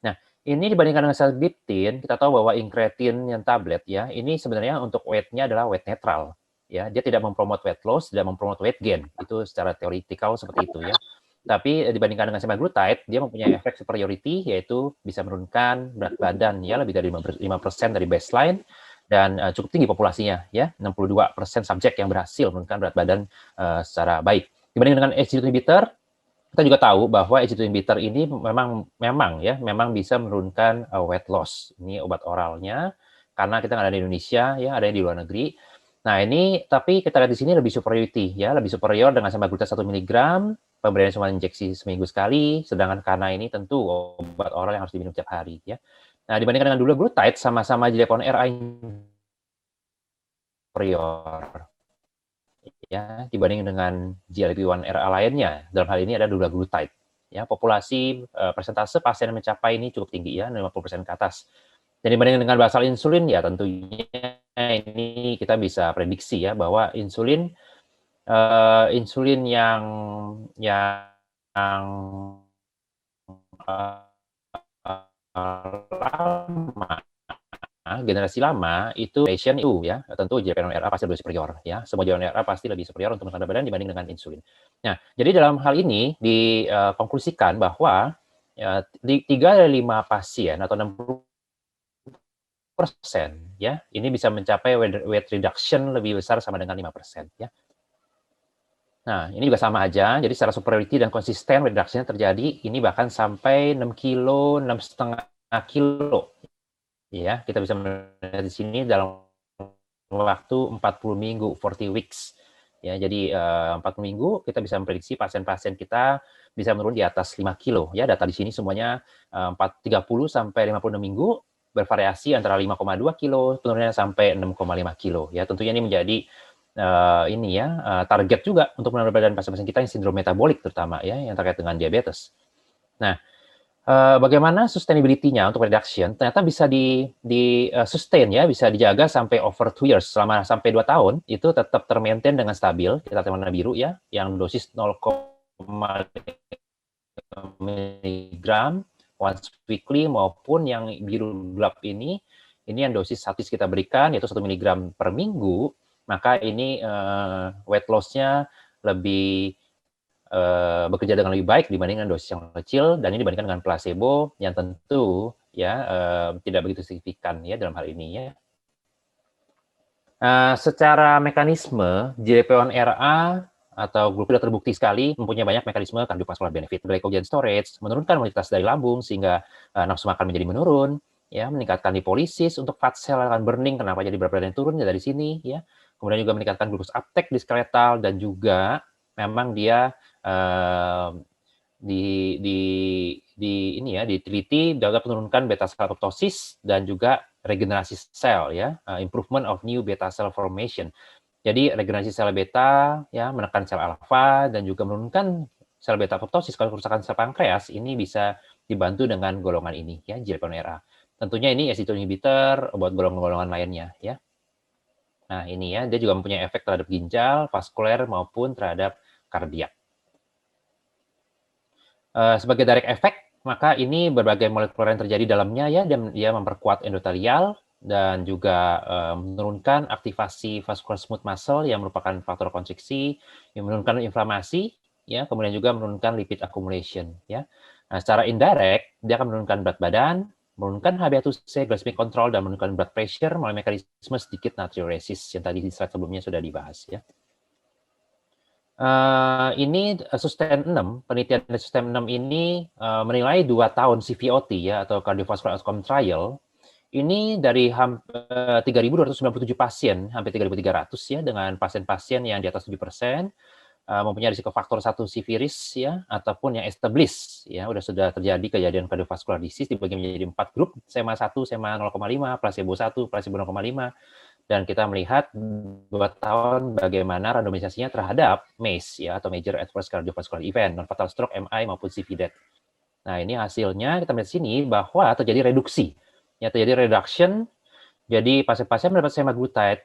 Nah, ini dibandingkan dengan sitagliptin, kita tahu bahwa incretin yang tablet ya, ini sebenarnya untuk weight-nya adalah weight netral. Ya, dia tidak mempromot weight loss, tidak mempromot weight gain. Itu secara teoretikal seperti itu ya. Tapi dibandingkan dengan semaglutide, dia mempunyai efek superiority, yaitu bisa menurunkan berat badan ya lebih dari 5% dari baseline dan cukup tinggi populasinya ya, 62% subjek yang berhasil menurunkan berat badan secara baik. Dibanding dengan SGLT inhibitor, kita juga tahu bahwa SGLT inhibitor ini memang bisa menurunkan weight loss. Ini obat oralnya, karena kita nggak ada di Indonesia ya, ada yang di luar negeri. Nah ini tapi kita lihat di sini lebih superiority ya, lebih superior dengan semaglutide 1 mg, pemberian cuma injeksi seminggu sekali, sedangkan karena ini tentu obat oral yang harus diminum tiap hari ya. Nah dibandingkan dengan dulaglutide, sama-sama GLP-1 RA superior ya dibanding dengan GLP-1 RA lainnya. Dalam hal ini ada dulaglutide. Ya, populasi persentase pasien yang mencapai ini cukup tinggi ya, 50% ke atas. Dan dibanding dengan basal insulin ya tentunya ini kita bisa prediksi ya bahwa insulin yang lama, generasi lama itu passion itu ya tentu GLP-1 RA pasti lebih superior ya, semua GLP-1 RA pasti lebih superior untuk menurunkan badan dibanding dengan insulin. Nah, jadi dalam hal ini dikonklusikan bahwa ya, 3 dari 5 pasien atau 60% ya ini bisa mencapai weight reduction lebih besar sama dengan 5% ya. Nah, ini juga sama aja. Jadi secara superiority dan konsisten weight reduction-nya terjadi ini bahkan sampai 6 kilo, 6,5 kilo. Ya, kita bisa melihat di sini dalam waktu 40 minggu, 40 weeks. Ya, jadi 40 minggu kita bisa memprediksi pasien-pasien kita bisa menurun di atas 5 kilo. Ya, data di sini semuanya 30 sampai 56 minggu, bervariasi antara 5,2 kilo, penurunannya sampai 6,5 kilo. Ya, tentunya ini menjadi target juga untuk menurunkan badan pasien-pasien kita yang sindrom metabolik terutama ya, yang terkait dengan diabetes. Nah, bagaimana sustainability-nya untuk reduction? Ternyata bisa sustain ya, bisa dijaga sampai over 2 years, selama sampai 2 tahun itu tetap termaintain dengan stabil. Kita lihat warna biru ya, yang dosis 0,5 mg once weekly maupun yang biru gelap ini yang dosis statis kita berikan yaitu 1 mg per minggu, maka ini weight loss-nya lebih bekerja dengan lebih baik dibandingkan dosis yang kecil, dan ini dibandingkan dengan placebo yang tentu ya tidak begitu signifikan ya dalam hal ini ya. Secara mekanisme GLP-1 RA atau sudah terbukti sekali mempunyai banyak mekanisme kardiovaskular benefit, glycogen storage, menurunkan mobilitas dari lambung sehingga nafsu makan menjadi menurun, ya, meningkatkan lipolisis untuk fat cell akan burning, kenapa jadi berat badan turun ya dari sini ya. Kemudian juga meningkatkan glucose uptake di skeletal, dan juga memang dia diteliti dapat menurunkan beta cell apoptosis dan juga regenerasi sel ya, improvement of new beta cell formation. Jadi regenerasi sel beta ya, menekan sel alfa dan juga menurunkan sel beta apoptosis. Kalau kerusakan sel pankreas ini bisa dibantu dengan golongan ini ya, GLP-1 RA. Tentunya ini SGLT inhibitor buat golongan-golongan lainnya ya. Nah, ini ya, dia juga mempunyai efek terhadap ginjal, vaskuler maupun terhadap kardiak. Sebagai direct effect, maka ini berbagai molekul yang terjadi dalamnya ya, dan dia memperkuat endotelial dan juga menurunkan aktivasi vascular smooth muscle yang merupakan faktor konstriksi, yang menurunkan inflamasi ya, kemudian juga menurunkan lipid accumulation ya. Nah, secara indirect dia akan menurunkan berat badan, menurunkan HbA1c, glycemic control, dan menurunkan blood pressure melalui mekanisme sedikit natriuresis yang tadi di slide sebelumnya sudah dibahas ya. Ini Sustain 6, penelitian dari Sustain 6 ini menilai 2 tahun CVOT ya, atau cardiovascular outcome trial. Ini dari 3.297 pasien, hampir 3.300 ya, dengan pasien-pasien yang di atas 7%, mempunyai risiko faktor 1 siviris ya ataupun yang established ya sudah terjadi kejadian cardiovascular disease dibagi menjadi 4 grup, SEMA 1, SEMA 0,5, placebo 1, placebo 0,5 dan kita melihat 2 tahun bagaimana randomisasinya terhadap MACE ya atau Major Adverse Cardiovascular Event, non-fatal stroke, MI maupun CV death. Nah, ini hasilnya kita melihat sini bahwa terjadi reduksi. Ya, terjadi reduction. Jadi pasien-pasien mendapat semaglutide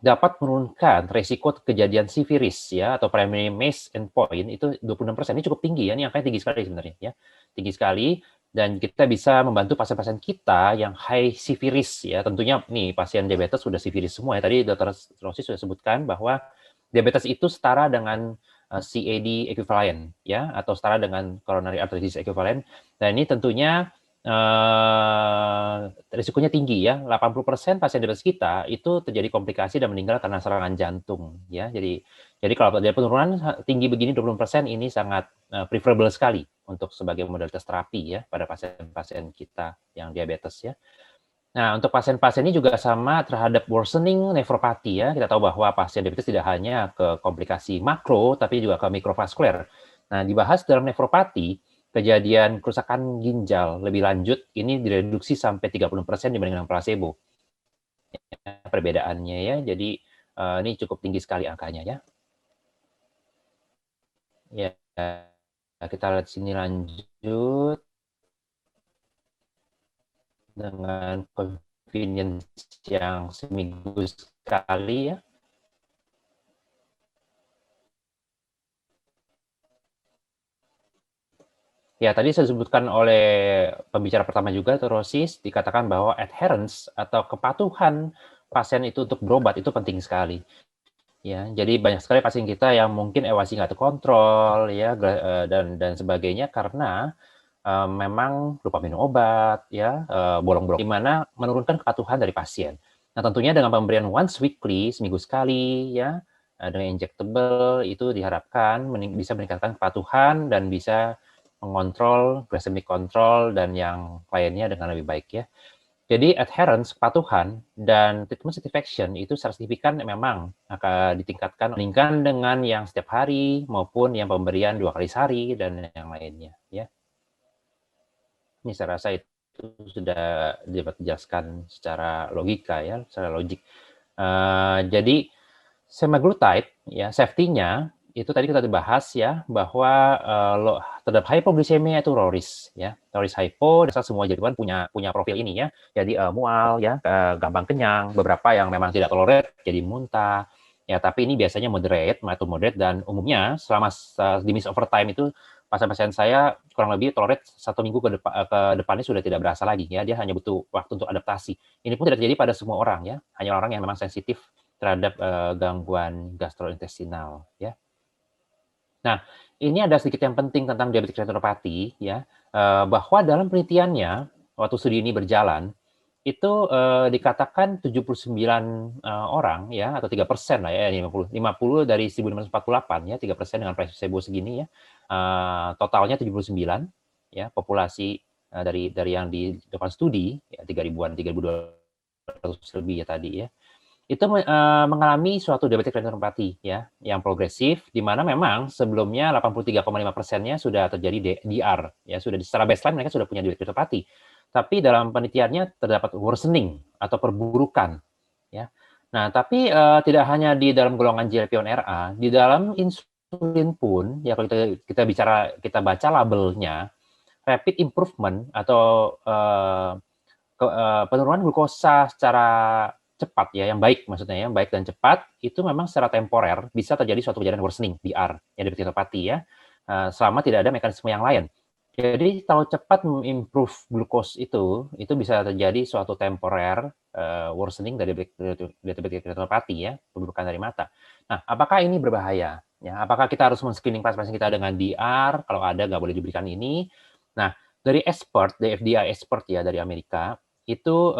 dapat menurunkan resiko kejadian siviris ya atau primary MACE endpoint itu 26%. Ini cukup tinggi ya, ini angkanya tinggi sekali sebenarnya ya. Tinggi sekali dan kita bisa membantu pasien-pasien kita yang high siviris ya. Tentunya nih pasien diabetes sudah siviris semua ya. Tadi Dr. Rosi sudah sebutkan bahwa diabetes itu setara dengan CAD equivalent ya atau setara dengan coronary artery disease equivalent. Dan ini tentunya risikonya tinggi ya. 80% pasien diabetes kita itu terjadi komplikasi dan meninggal karena serangan jantung ya. Jadi kalau ada penurunan tinggi begini 20% ini sangat preferable sekali untuk sebagai modalitas terapi ya pada pasien-pasien kita yang diabetes ya. Nah, untuk pasien-pasien ini juga sama terhadap worsening nefropati ya. Kita tahu bahwa pasien diabetes tidak hanya ke komplikasi makro tapi juga ke mikrovaskuler. Nah, dibahas dalam nefropati kejadian kerusakan ginjal lebih lanjut ini direduksi sampai 30% dibandingkan placebo. Ya, perbedaannya ya, jadi ini cukup tinggi sekali angkanya ya. Ya, kita lihat sini lanjut dengan convenience yang seminggu sekali ya. Ya, tadi saya sebutkan oleh pembicara pertama juga, Rosis, dikatakan bahwa adherence atau kepatuhan pasien itu untuk berobat itu penting sekali. Ya, jadi banyak sekali pasien kita yang mungkin ewasi nggak terkontrol, ya, dan sebagainya karena memang lupa minum obat, ya, bolong-bolong, di mana menurunkan kepatuhan dari pasien. Nah, tentunya dengan pemberian once weekly, seminggu sekali, ya, dengan injectable itu diharapkan bisa meningkatkan kepatuhan dan bisa mengontrol glycemic control dan yang lainnya dengan lebih baik ya. Jadi adherence, kepatuhan, dan treatment satisfaction itu secara signifikan memang akan ditingkatkan meningkatkan dengan yang setiap hari maupun yang pemberian 2 kali sehari dan yang lainnya ya. Ini saya rasa itu sudah dapat dijelaskan secara logika ya, secara logik. Jadi semaglutide ya safety-nya itu tadi kita dibahas ya bahwa terhadap hypoglycemia itu low risk ya. Low risk hypo, dasar semua jadwal punya profil ini ya. Jadi mual ya, gampang kenyang, beberapa yang memang tidak tolerate jadi muntah. Ya, tapi ini biasanya moderate, mild to moderate dan umumnya selama disease over time itu pasien-pasien saya kurang lebih tolerate 1 minggu ke depannya sudah tidak berasa lagi ya. Dia hanya butuh waktu untuk adaptasi. Ini pun tidak terjadi pada semua orang ya. Hanya orang yang memang sensitif terhadap gangguan gastrointestinal ya. Nah, ini ada sedikit yang penting tentang diabetes retinopati ya, bahwa dalam penelitiannya waktu studi ini berjalan itu dikatakan 79 orang ya atau 3% lah ya 50 dari 1948 ya 3% dengan placebo segini ya totalnya 79 ya populasi dari yang di depan studi ya 3.200 lebih ya tadi ya itu mengalami suatu diabetes retinopati ya yang progresif di mana memang sebelumnya 83,5%-nya sudah terjadi DR ya sudah secara baseline mereka sudah punya diabetes retinopati tapi dalam penelitiannya terdapat worsening atau perburukan ya. Nah, tapi tidak hanya di dalam golongan GLP-1RA, di dalam insulin pun ya kalau kita baca labelnya rapid improvement atau penurunan glukosa secara cepat ya, yang baik maksudnya ya, baik dan cepat itu memang secara temporer bisa terjadi suatu kejadian worsening DR ya diabetes retinopati ya, selama tidak ada mekanisme yang lain. Jadi kalau cepat mengimprove glukos itu bisa terjadi suatu temporer worsening dari diabetes retinopati ya, perburukan dari mata. Nah, apakah ini berbahaya? Ya, apakah kita harus men-screening pasien kita dengan DR? Kalau ada nggak boleh diberikan ini. Nah, dari expert, dari FDA expert ya dari Amerika itu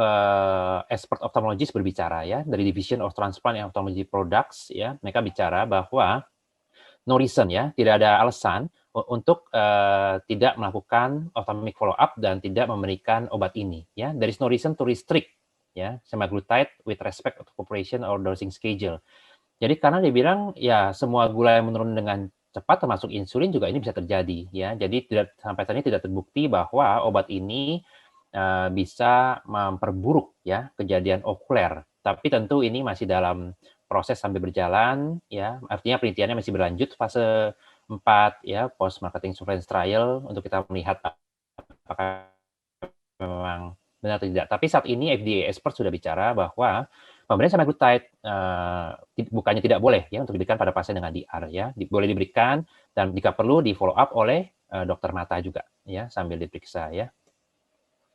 expert ophthalmologist berbicara ya dari Division of Transplant and Ophthalmology Products ya mereka bicara bahwa no reason ya tidak ada alasan untuk tidak melakukan ophthalmic follow up dan tidak memberikan obat ini ya there is no reason to restrict ya semaglutide with respect to population or dosing schedule. Jadi karena dia bilang ya semua gula yang menurun dengan cepat termasuk insulin juga ini bisa terjadi ya. Jadi sampai saat ini tidak terbukti bahwa obat ini bisa memperburuk ya kejadian okuler. Tapi tentu ini masih dalam proses sambil berjalan ya. Artinya penelitiannya masih berlanjut fase 4 ya, post marketing surveillance trial untuk kita melihat apakah memang benar atau tidak. Tapi saat ini FDA expert sudah bicara bahwa pemberian semaglutide bukannya tidak boleh ya untuk diberikan pada pasien dengan DR ya, boleh diberikan dan jika perlu di follow up oleh dokter mata juga ya sambil diperiksa ya.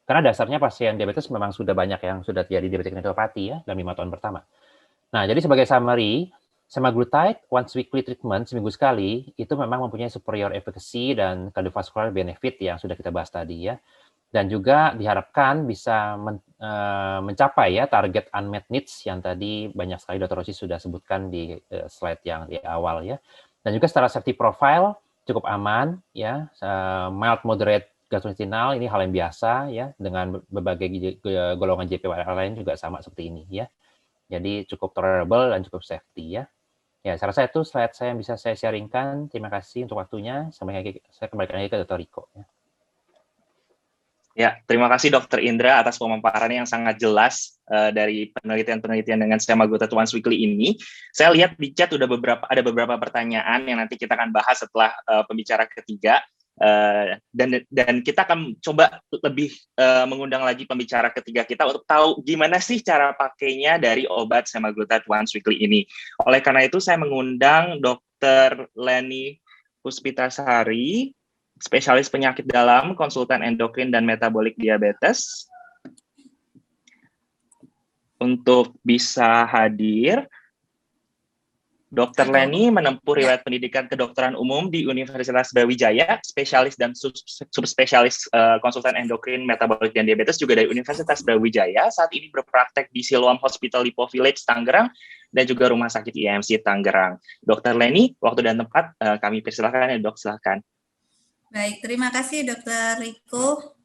Karena dasarnya pasien diabetes memang sudah banyak yang sudah terjadi diabetes retinopati ya dalam 5 tahun pertama. Nah, jadi sebagai summary, semaglutide once weekly treatment seminggu sekali itu memang mempunyai superior efficacy dan cardiovascular benefit yang sudah kita bahas tadi ya. Dan juga diharapkan bisa mencapai ya target unmet needs yang tadi banyak sekali Dr. Rossi sudah sebutkan di slide yang di awal ya. Dan juga secara safety profile cukup aman ya, mild moderate gastrointestinal ini hal yang biasa ya, dengan berbagai golongan JPWR lain juga sama seperti ini ya. Jadi cukup tolerable dan cukup safety ya. Ya, saya rasa itu slide saya yang bisa saya sharingkan. Terima kasih untuk waktunya. Saya kembalikan lagi ke Dr. Riko ya. Ya, terima kasih Dr. Indra atas pemaparannya yang sangat jelas dari penelitian-penelitian dengan semaglutide once weekly ini. Saya lihat di chat ada beberapa pertanyaan yang nanti kita akan bahas setelah pembicara ketiga. Dan kita akan coba lebih mengundang lagi pembicara ketiga kita untuk tahu gimana sih cara pakainya dari obat semaglutide once weekly ini. Oleh karena itu saya mengundang Dr. Leni Puspitasari, spesialis penyakit dalam, konsultan endokrin dan metabolik diabetes, untuk bisa hadir. Dr. Leni menempuh riwayat pendidikan kedokteran umum di Universitas Brawijaya, spesialis dan subspesialis konsultan endokrin, metabolik, dan diabetes juga dari Universitas Brawijaya. Saat ini berpraktek di Siloam Hospital Lipo Village, Tangerang, dan juga Rumah Sakit IMC Tangerang. Dr. Leni, waktu dan tempat kami persilakan ya dok, silakan. Baik, terima kasih Dr. Riko.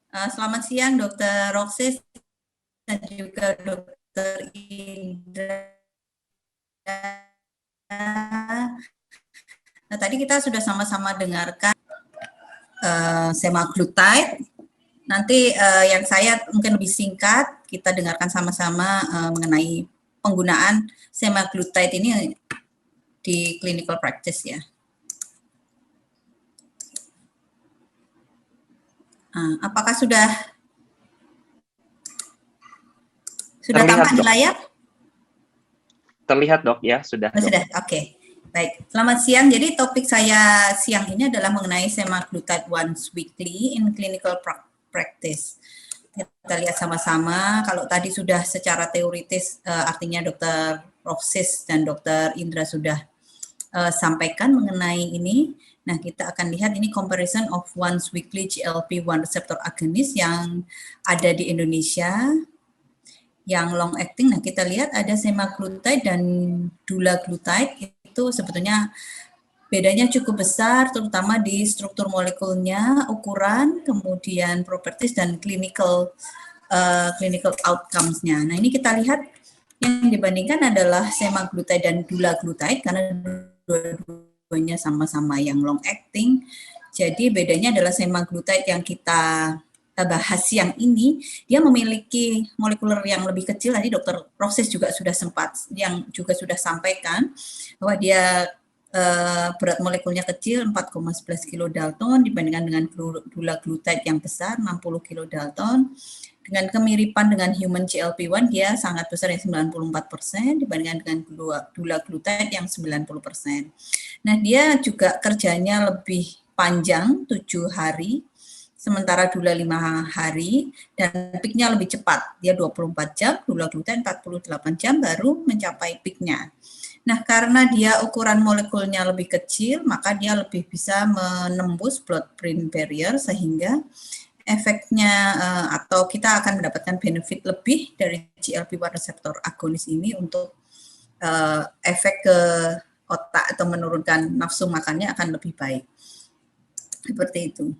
Selamat siang Dr. Roxis dan juga Dr. Indra. Nah, tadi kita sudah sama-sama dengarkan semaglutide. Nanti yang saya mungkin lebih singkat, kita dengarkan sama-sama mengenai penggunaan semaglutide ini di clinical practice ya. Apakah sudah tampak di layar? Terlihat dok ya, sudah. Sudah, oke. Baik, selamat siang. Jadi topik saya siang ini adalah mengenai semaglutide once weekly in clinical practice. Kita lihat sama-sama, kalau tadi sudah secara teoritis, artinya Dr. Roxis dan Dr. Indra sudah sampaikan mengenai ini. Nah, kita akan lihat ini comparison of once weekly GLP-1 receptor agonist yang ada di Indonesia, yang long acting. Nah, kita lihat ada semaglutide dan dulaglutide, itu sebetulnya bedanya cukup besar, terutama di struktur molekulnya, ukuran, kemudian properties, dan clinical outcomes-nya. Nah, ini kita lihat yang dibandingkan adalah semaglutide dan dulaglutide, karena dua-duanya sama-sama yang long acting. Jadi bedanya adalah semaglutide yang kita bahas siang ini, dia memiliki molekuler yang lebih kecil. Tadi Dr. Roxis juga sudah sudah sampaikan bahwa dia berat molekulnya kecil 4,11 kilodalton dibandingkan dengan dulaglutide yang besar 60 kilodalton. Dengan kemiripan dengan human GLP-1 dia sangat besar yang 94% dibandingkan dengan dulaglutide yang 90%. Nah, dia juga kerjanya lebih panjang 7 hari, sementara dula 5 hari, dan peaknya lebih cepat. Dia 24 jam, dulaglutide 48 jam baru mencapai peaknya. Nah, karena dia ukuran molekulnya lebih kecil, maka dia lebih bisa menembus blood-brain barrier, sehingga efeknya atau kita akan mendapatkan benefit lebih dari GLP-1 reseptor agonis ini untuk efek ke otak atau menurunkan nafsu makannya akan lebih baik. Seperti itu.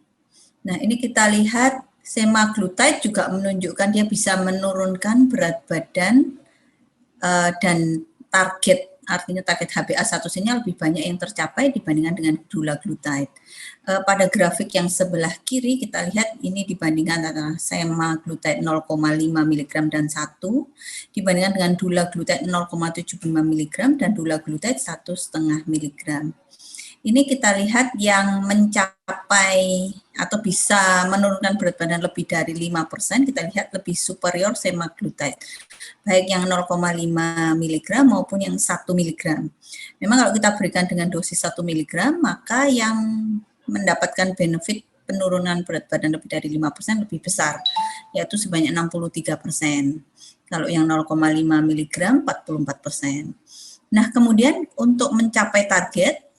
Nah, ini kita lihat semaglutide juga menunjukkan dia bisa menurunkan berat badan dan target artinya target HbA1c-nya lebih banyak yang tercapai dibandingkan dengan dulaglutide. Pada grafik yang sebelah kiri kita lihat ini dibandingkan antara semaglutide 0,5 mg dan 1 dibandingkan dengan dulaglutide 0,75 mg dan dulaglutide 1,5 mg. Ini kita lihat yang mencapai atau bisa menurunkan berat badan lebih dari 5%, kita lihat lebih superior semaglutide, baik yang 0,5 mg maupun yang 1 mg. Memang kalau kita berikan dengan dosis 1 mg, maka yang mendapatkan benefit penurunan berat badan lebih dari 5% lebih besar, yaitu sebanyak 63%. Kalau yang 0,5 mg, 44%. Nah, kemudian untuk mencapai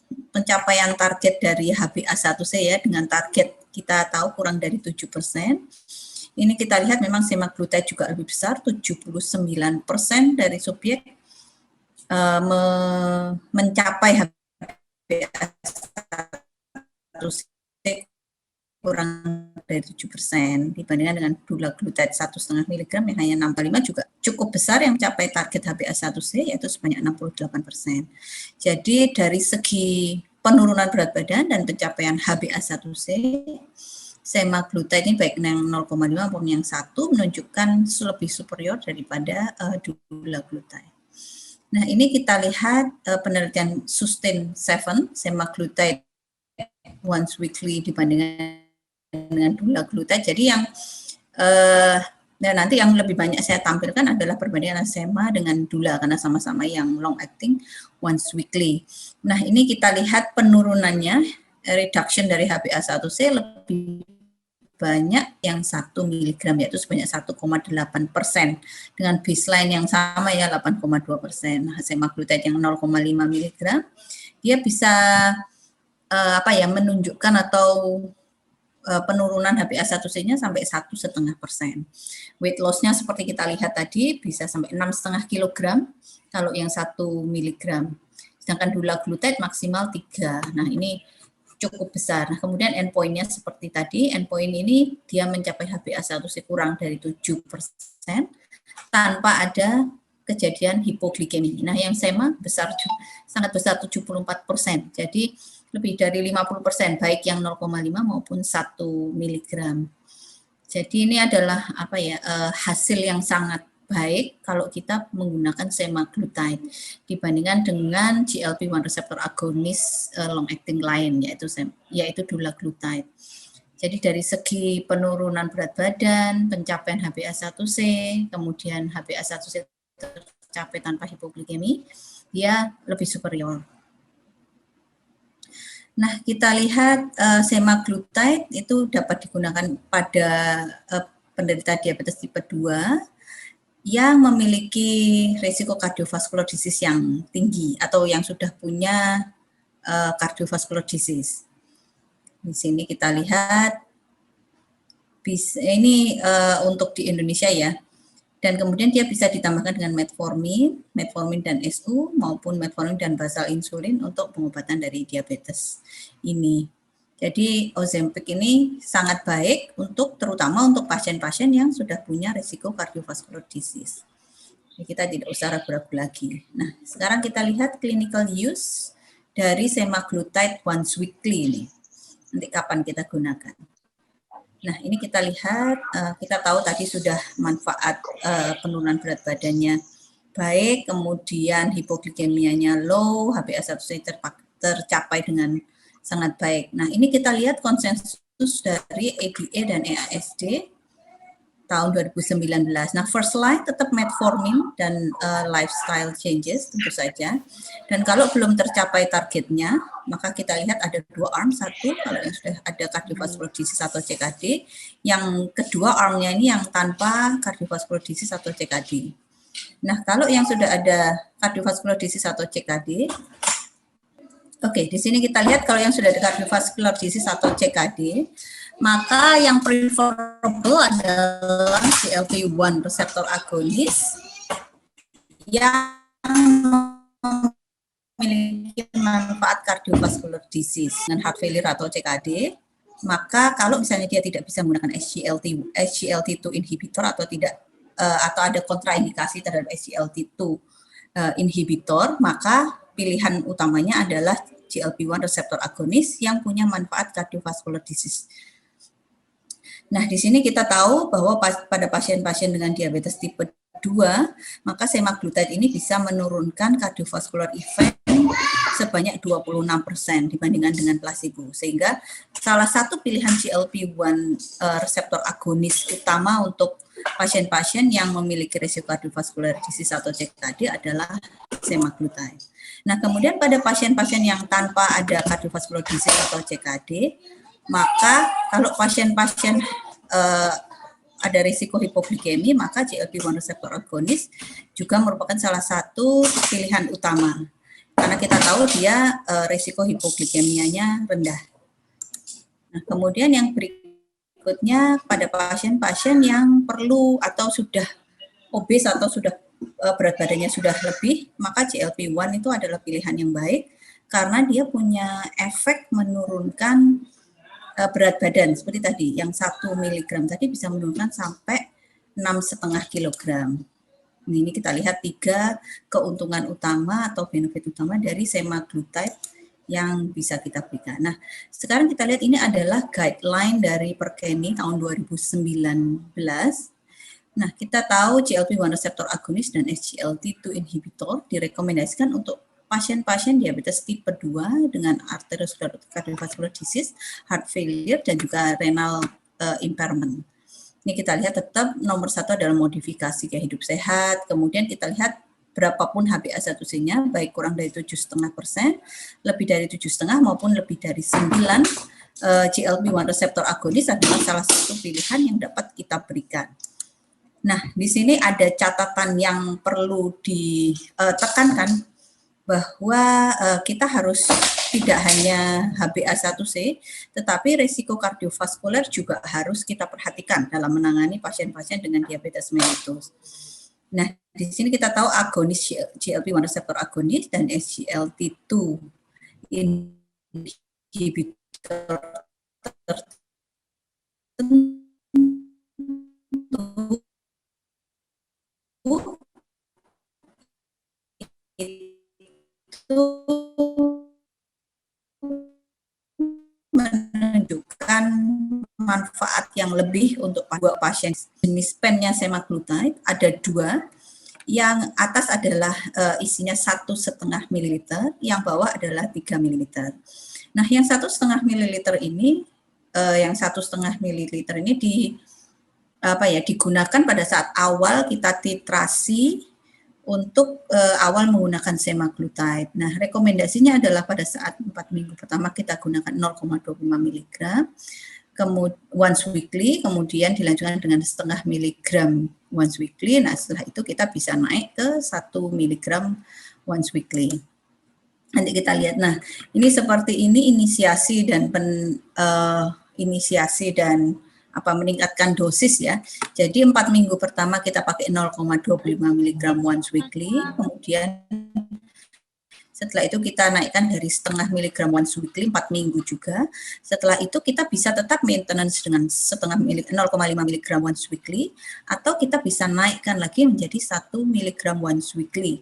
pencapaian target dari HbA1c ya, dengan target kita tahu kurang dari 7%. Ini kita lihat memang semaglutide juga lebih besar, 79% dari subjek mencapai HbA1c kurang dari 7% dibandingkan dengan dulaglutide 1,5 mg yang hanya 65 juga cukup besar yang mencapai target HbA1c yaitu sebanyak 68%. Jadi dari segi penurunan berat badan dan pencapaian HbA1c, semaglutide ini baik yang 0,5 maupun yang 1 menunjukkan lebih superior daripada dulaglutide. Nah, ini kita lihat penelitian Sustain 7 semaglutide once weekly dibandingkan dengan dulaglutide. Jadi yang nanti yang lebih banyak saya tampilkan adalah perbandingan sema dengan dula karena sama-sama yang long acting once weekly. Nah, ini kita lihat penurunannya, reduction dari HbA1c lebih banyak yang 1 mg yaitu sebanyak 1,8% dengan baseline yang sama ya 8,2%. Semaglutide yang 0,5 mg dia bisa menunjukkan atau penurunan HbA1c-nya sampai 1,5%. Weight loss-nya seperti kita lihat tadi bisa sampai 6,5 kg kalau yang 1 mg. Sedangkan dulaglutide maksimal 3. Nah, ini cukup besar. Nah, kemudian endpoint-nya seperti tadi, endpoint ini dia mencapai HbA1c kurang dari 7% tanpa ada kejadian hipoglikemi. Nah, yang sema besar, sangat besar 74%. Jadi lebih dari 50%, baik yang 0,5 maupun 1 mg. Jadi ini adalah hasil yang sangat baik kalau kita menggunakan semaglutide dibandingkan dengan GLP-1 receptor agonis long acting lain yaitu dulaglutide. Jadi dari segi penurunan berat badan, pencapaian HbA1c, kemudian HbA1c tercapai tanpa hipoglikemi, dia lebih superior. Nah, kita lihat semaglutide itu dapat digunakan pada penderita diabetes tipe 2 yang memiliki risiko kardiovaskular disease yang tinggi atau yang sudah punya kardiovaskular disease. Di sini kita lihat, ini untuk di Indonesia ya. Dan kemudian dia bisa ditambahkan dengan metformin dan SU maupun metformin dan basal insulin untuk pengobatan dari diabetes ini. Jadi Ozempic ini sangat baik terutama untuk pasien-pasien yang sudah punya risiko cardiovascular disease. Jadi kita tidak usah ragu-ragu lagi. Nah, sekarang kita lihat clinical use dari semaglutide once weekly ini. Nanti kapan kita gunakan. Nah, ini kita lihat, kita tahu tadi sudah manfaat penurunan berat badannya baik, kemudian hipoglikemianya low, HbA1c tercapai dengan sangat baik. Nah, ini kita lihat konsensus dari ADA dan EASD tahun 2019. Nah, first line tetap metformin dan lifestyle changes tentu saja. Dan kalau belum tercapai targetnya, maka kita lihat ada 2 arm, satu kalau yang sudah ada cardiovascular disease atau CKD, yang kedua armnya ini yang tanpa cardiovascular disease atau CKD. Nah, kalau yang sudah ada cardiovascular disease atau CKD, oke, di sini kita lihat kalau yang sudah ada cardiovascular disease atau CKD, maka yang preferable adalah GLP-1 receptor agonis yang memiliki manfaat cardiovascular disease dengan heart failure atau CKD. Maka kalau misalnya dia tidak bisa menggunakan SGLT2 inhibitor atau tidak atau ada kontraindikasi terhadap SGLT2 inhibitor, maka pilihan utamanya adalah GLP-1 reseptor agonis yang punya manfaat cardiovascular disease. Nah, di sini kita tahu bahwa pada pasien-pasien dengan diabetes tipe 2, maka semaglutide ini bisa menurunkan cardiovascular event sebanyak 26% dibandingkan dengan placebo. Sehingga salah satu pilihan GLP-1 reseptor agonis utama untuk pasien-pasien yang memiliki risiko cardiovascular disease atau CKD adalah semaglutide. Nah, kemudian pada pasien-pasien yang tanpa ada cardiovascular disease atau CKD, maka kalau pasien-pasien ada risiko hipoglikemi, maka GLP-1 reseptor agonis juga merupakan salah satu pilihan utama. Karena kita tahu dia risiko hipoglikemianya rendah. Nah, kemudian yang berikutnya pada pasien-pasien yang perlu atau sudah obes atau sudah berat badannya sudah lebih, maka GLP-1 itu adalah pilihan yang baik karena dia punya efek menurunkan berat badan seperti tadi, yang 1 mg tadi bisa menurunkan sampai 6,5 kg. Ini kita lihat 3 keuntungan utama atau benefit utama dari semaglutide yang bisa kita berikan. Nah, sekarang kita lihat ini adalah guideline dari Perkeni tahun 2019. Nah, kita tahu GLP-1 reseptor agonis dan SGLT2 inhibitor direkomendasikan untuk pasien-pasien diabetes tipe 2 dengan arteriosclerotic cardiovascular disease, heart failure, dan juga renal impairment. Ini kita lihat tetap nomor 1 adalah modifikasi gaya hidup sehat, kemudian kita lihat berapapun HbA1c-nya, baik kurang dari 7,5%, lebih dari 7,5 maupun lebih dari 9, GLP-1 reseptor agonis adalah salah satu pilihan yang dapat kita berikan. Nah, di sini ada catatan yang perlu ditekankan, bahwa kita harus tidak hanya HbA1c, tetapi risiko kardiovaskuler juga harus kita perhatikan dalam menangani pasien-pasien dengan diabetes mellitus. Nah, di sini kita tahu agonis GLP-1 reseptor agonis dan SGLT2 inhibitor itu menunjukkan manfaat yang lebih untuk pasien. Jenis pennya semaglutide ada 2, yang atas adalah isinya 1,5 ml, yang bawah adalah 3 ml. Nah, yang 1,5 ml ini, digunakan pada saat awal kita titrasi untuk awal menggunakan semaglutide. Nah, rekomendasinya adalah pada saat 4 minggu pertama kita gunakan 0,25 mg, kemudian once weekly, kemudian dilanjutkan dengan 0,5 mg once weekly. Nah, setelah itu kita bisa naik ke 1 mg once weekly. Nanti kita lihat. Nah, ini seperti ini inisiasi dan meningkatkan dosis ya. Jadi 4 minggu pertama kita pakai 0,25 mg once weekly, kemudian setelah itu kita naikkan dari 0,5 mg once weekly 4 minggu juga. Setelah itu kita bisa tetap maintenance dengan 0,5 mg once weekly, atau kita bisa naikkan lagi menjadi 1 mg once weekly.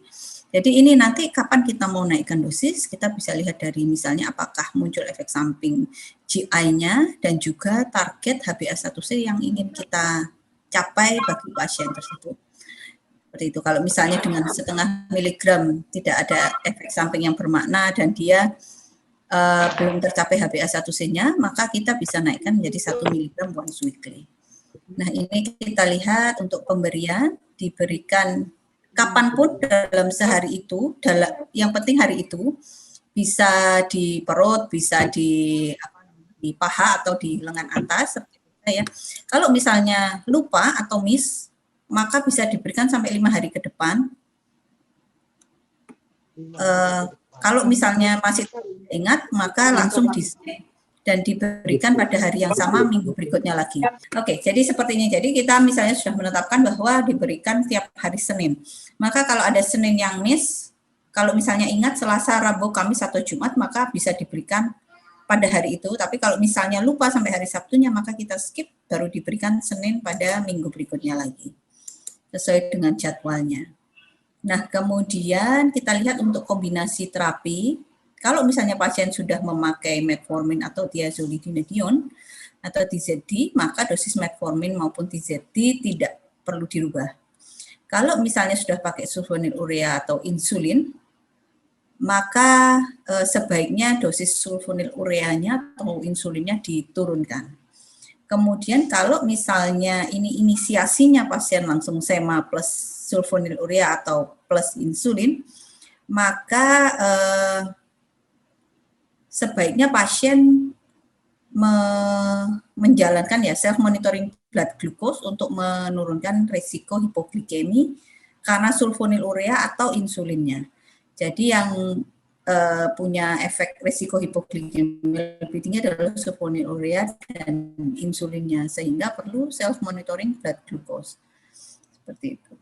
Jadi ini nanti kapan kita mau naikkan dosis, kita bisa lihat dari misalnya apakah muncul efek samping GI-nya dan juga target HbA1c yang ingin kita capai bagi pasien tersebut. Seperti itu. Kalau misalnya dengan 0,5 mg tidak ada efek samping yang bermakna dan dia belum tercapai HbA1c-nya, maka kita bisa naikkan menjadi 1 mg once weekly. Nah, ini kita lihat untuk pemberian diberikan kapanpun dalam sehari itu, yang penting hari itu, bisa di perut, bisa di paha atau di lengan atas, seperti itu ya. Kalau misalnya lupa atau miss, maka bisa diberikan sampai 5 hari ke depan. Kalau misalnya masih ingat, maka langsung di-skip dan diberikan pada hari yang sama minggu berikutnya lagi. Oke, jadi seperti ini. Jadi kita misalnya sudah menetapkan bahwa diberikan tiap hari Senin. Maka kalau ada Senin yang miss, kalau misalnya ingat Selasa, Rabu, Kamis, atau Jumat, maka bisa diberikan pada hari itu. Tapi kalau misalnya lupa sampai hari Sabtunya, maka kita skip, baru diberikan Senin pada minggu berikutnya lagi. Sesuai dengan jadwalnya. Nah, kemudian kita lihat untuk kombinasi terapi, kalau misalnya pasien sudah memakai metformin atau thiazolidinedion atau TZD, maka dosis metformin maupun TZD tidak perlu dirubah. Kalau misalnya sudah pakai sulfonylurea atau insulin, maka sebaiknya dosis sulfonylureanya atau insulinnya diturunkan. Kemudian kalau misalnya ini inisiasinya pasien langsung sema plus sulfonylurea atau plus insulin, maka sebaiknya pasien menjalankan ya self monitoring blood glucose untuk menurunkan risiko hipoglikemi karena sulfonylurea atau insulinnya. Jadi yang punya efek risiko hipoglikemi lebih tinggi adalah sulfonylurea dan insulinnya, sehingga perlu self monitoring blood glucose. Seperti itu.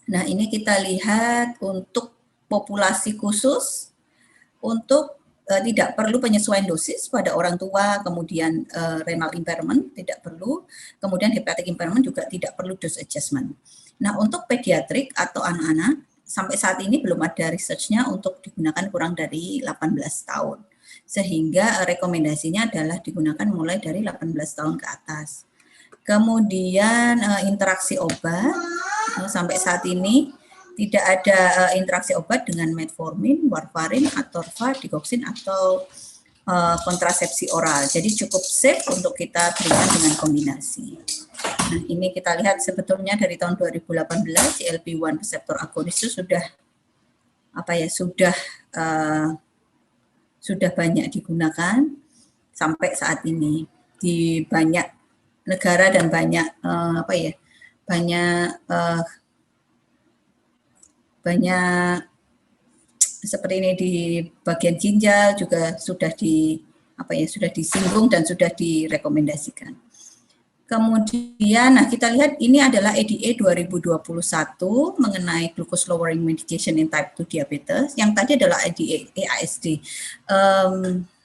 Nah, ini kita lihat untuk populasi khusus, untuk tidak perlu penyesuaian dosis pada orang tua, kemudian renal impairment tidak perlu, kemudian hepatic impairment juga tidak perlu dose adjustment. Nah, untuk pediatrik atau anak-anak, sampai saat ini belum ada research-nya untuk digunakan kurang dari 18 tahun. Sehingga rekomendasinya adalah digunakan mulai dari 18 tahun ke atas. Kemudian interaksi obat, sampai saat ini tidak ada interaksi obat dengan metformin, warfarin, atorva, digoxin, atau kontrasepsi oral. Jadi cukup safe untuk kita berikan dengan kombinasi. Nah, ini kita lihat sebetulnya dari tahun 2018 GLP-1 reseptor agonis itu sudah banyak digunakan sampai saat ini di banyak negara dan banyak banyak seperti ini di bagian ginjal juga sudah disinggung dan sudah direkomendasikan. Kemudian, nah kita lihat ini adalah ADA 2021 mengenai glucose lowering medication in type 2 diabetes. Yang tadi adalah AASD.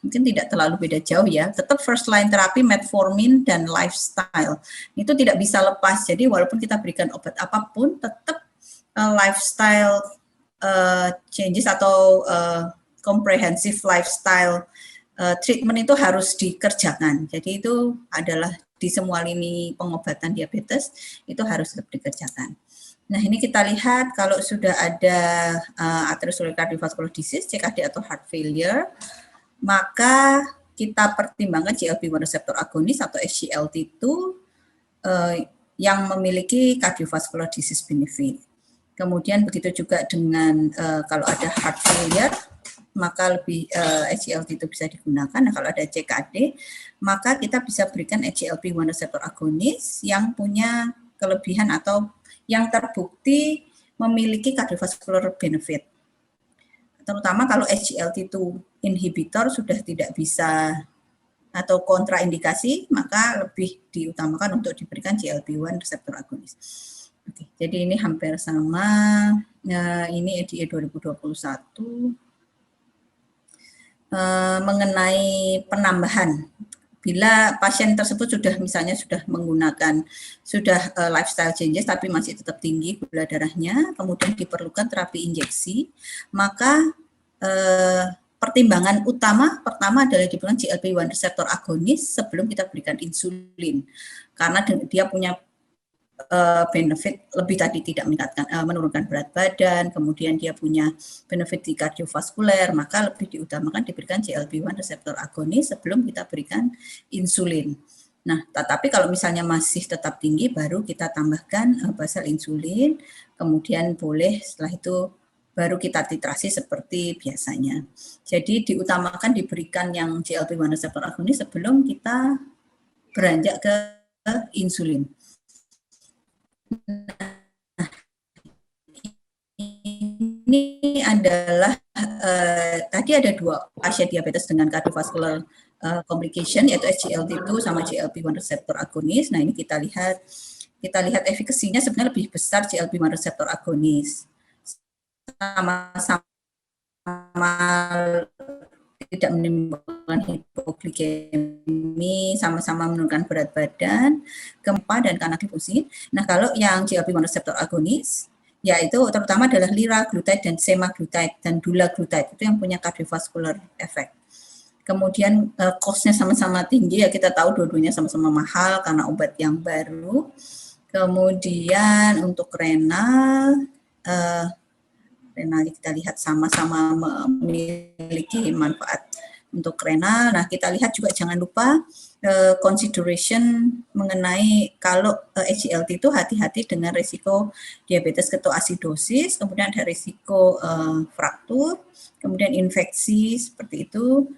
Mungkin tidak terlalu beda jauh ya. Tetap first line terapi metformin dan lifestyle. Itu tidak bisa lepas. Jadi walaupun kita berikan obat apapun, tetap lifestyle changes atau comprehensive lifestyle treatment itu harus dikerjakan. Jadi itu adalah di semua lini pengobatan diabetes itu harus tetap dikerjakan. Nah, ini kita lihat kalau sudah ada atherosclerotic cardiovascular disease, CKD atau heart failure, maka kita pertimbangkan GLP-1 receptor agonis atau SGLT2 yang memiliki cardiovascular disease benefit. Kemudian begitu juga dengan kalau ada heart failure, maka lebih SGLT itu bisa digunakan. Nah, kalau ada CKD, maka kita bisa berikan SGLT1 receptor agonis yang punya kelebihan atau yang terbukti memiliki cardiovascular benefit. Terutama kalau SGLT2 inhibitor sudah tidak bisa atau kontraindikasi, maka lebih diutamakan untuk diberikan GLP-1 receptor agonis. Oke, jadi ini hampir sama. Ini ADA 2021. Mengenai penambahan, bila pasien tersebut sudah misalnya sudah menggunakan lifestyle changes tapi masih tetap tinggi gula darahnya, kemudian diperlukan terapi injeksi, maka pertimbangan utama pertama adalah diberikan GLP-1 receptor agonis sebelum kita berikan insulin, karena dia punya benefit lebih tadi, tidak menurunkan berat badan, kemudian dia punya benefit di kardiovaskuler, maka lebih diutamakan diberikan GLP-1 reseptor agonis sebelum kita berikan insulin. Nah, tetapi kalau misalnya masih tetap tinggi, baru kita tambahkan basal insulin, kemudian boleh setelah itu baru kita titrasi seperti biasanya. Jadi diutamakan diberikan yang GLP-1 reseptor agonis sebelum kita beranjak ke insulin. Nah, ini adalah tadi ada dua pasien diabetes dengan cardiovascular complication, yaitu SGLT2 sama GLP-1 receptor agonis. Nah, ini kita lihat efikasinya sebenarnya lebih besar GLP-1 receptor agonis. Sama-sama tidak menimbulkan hipoglikemi, sama-sama menurunkan berat badan, gempa, dan karena difusin. Nah, kalau yang GLP-1 receptor agonis, yaitu terutama adalah liraglutide dan semaglutide dan dulaglutide, itu yang punya cardiovascular effect. Kemudian cost-nya sama-sama tinggi, ya kita tahu dua-duanya sama-sama mahal karena obat yang baru. Kemudian untuk renal kita lihat sama-sama memiliki manfaat untuk renal. Nah, kita lihat juga jangan lupa consideration mengenai kalau SGLT itu hati-hati dengan risiko diabetes ketoasidosis, kemudian ada risiko fraktur, kemudian infeksi seperti itu.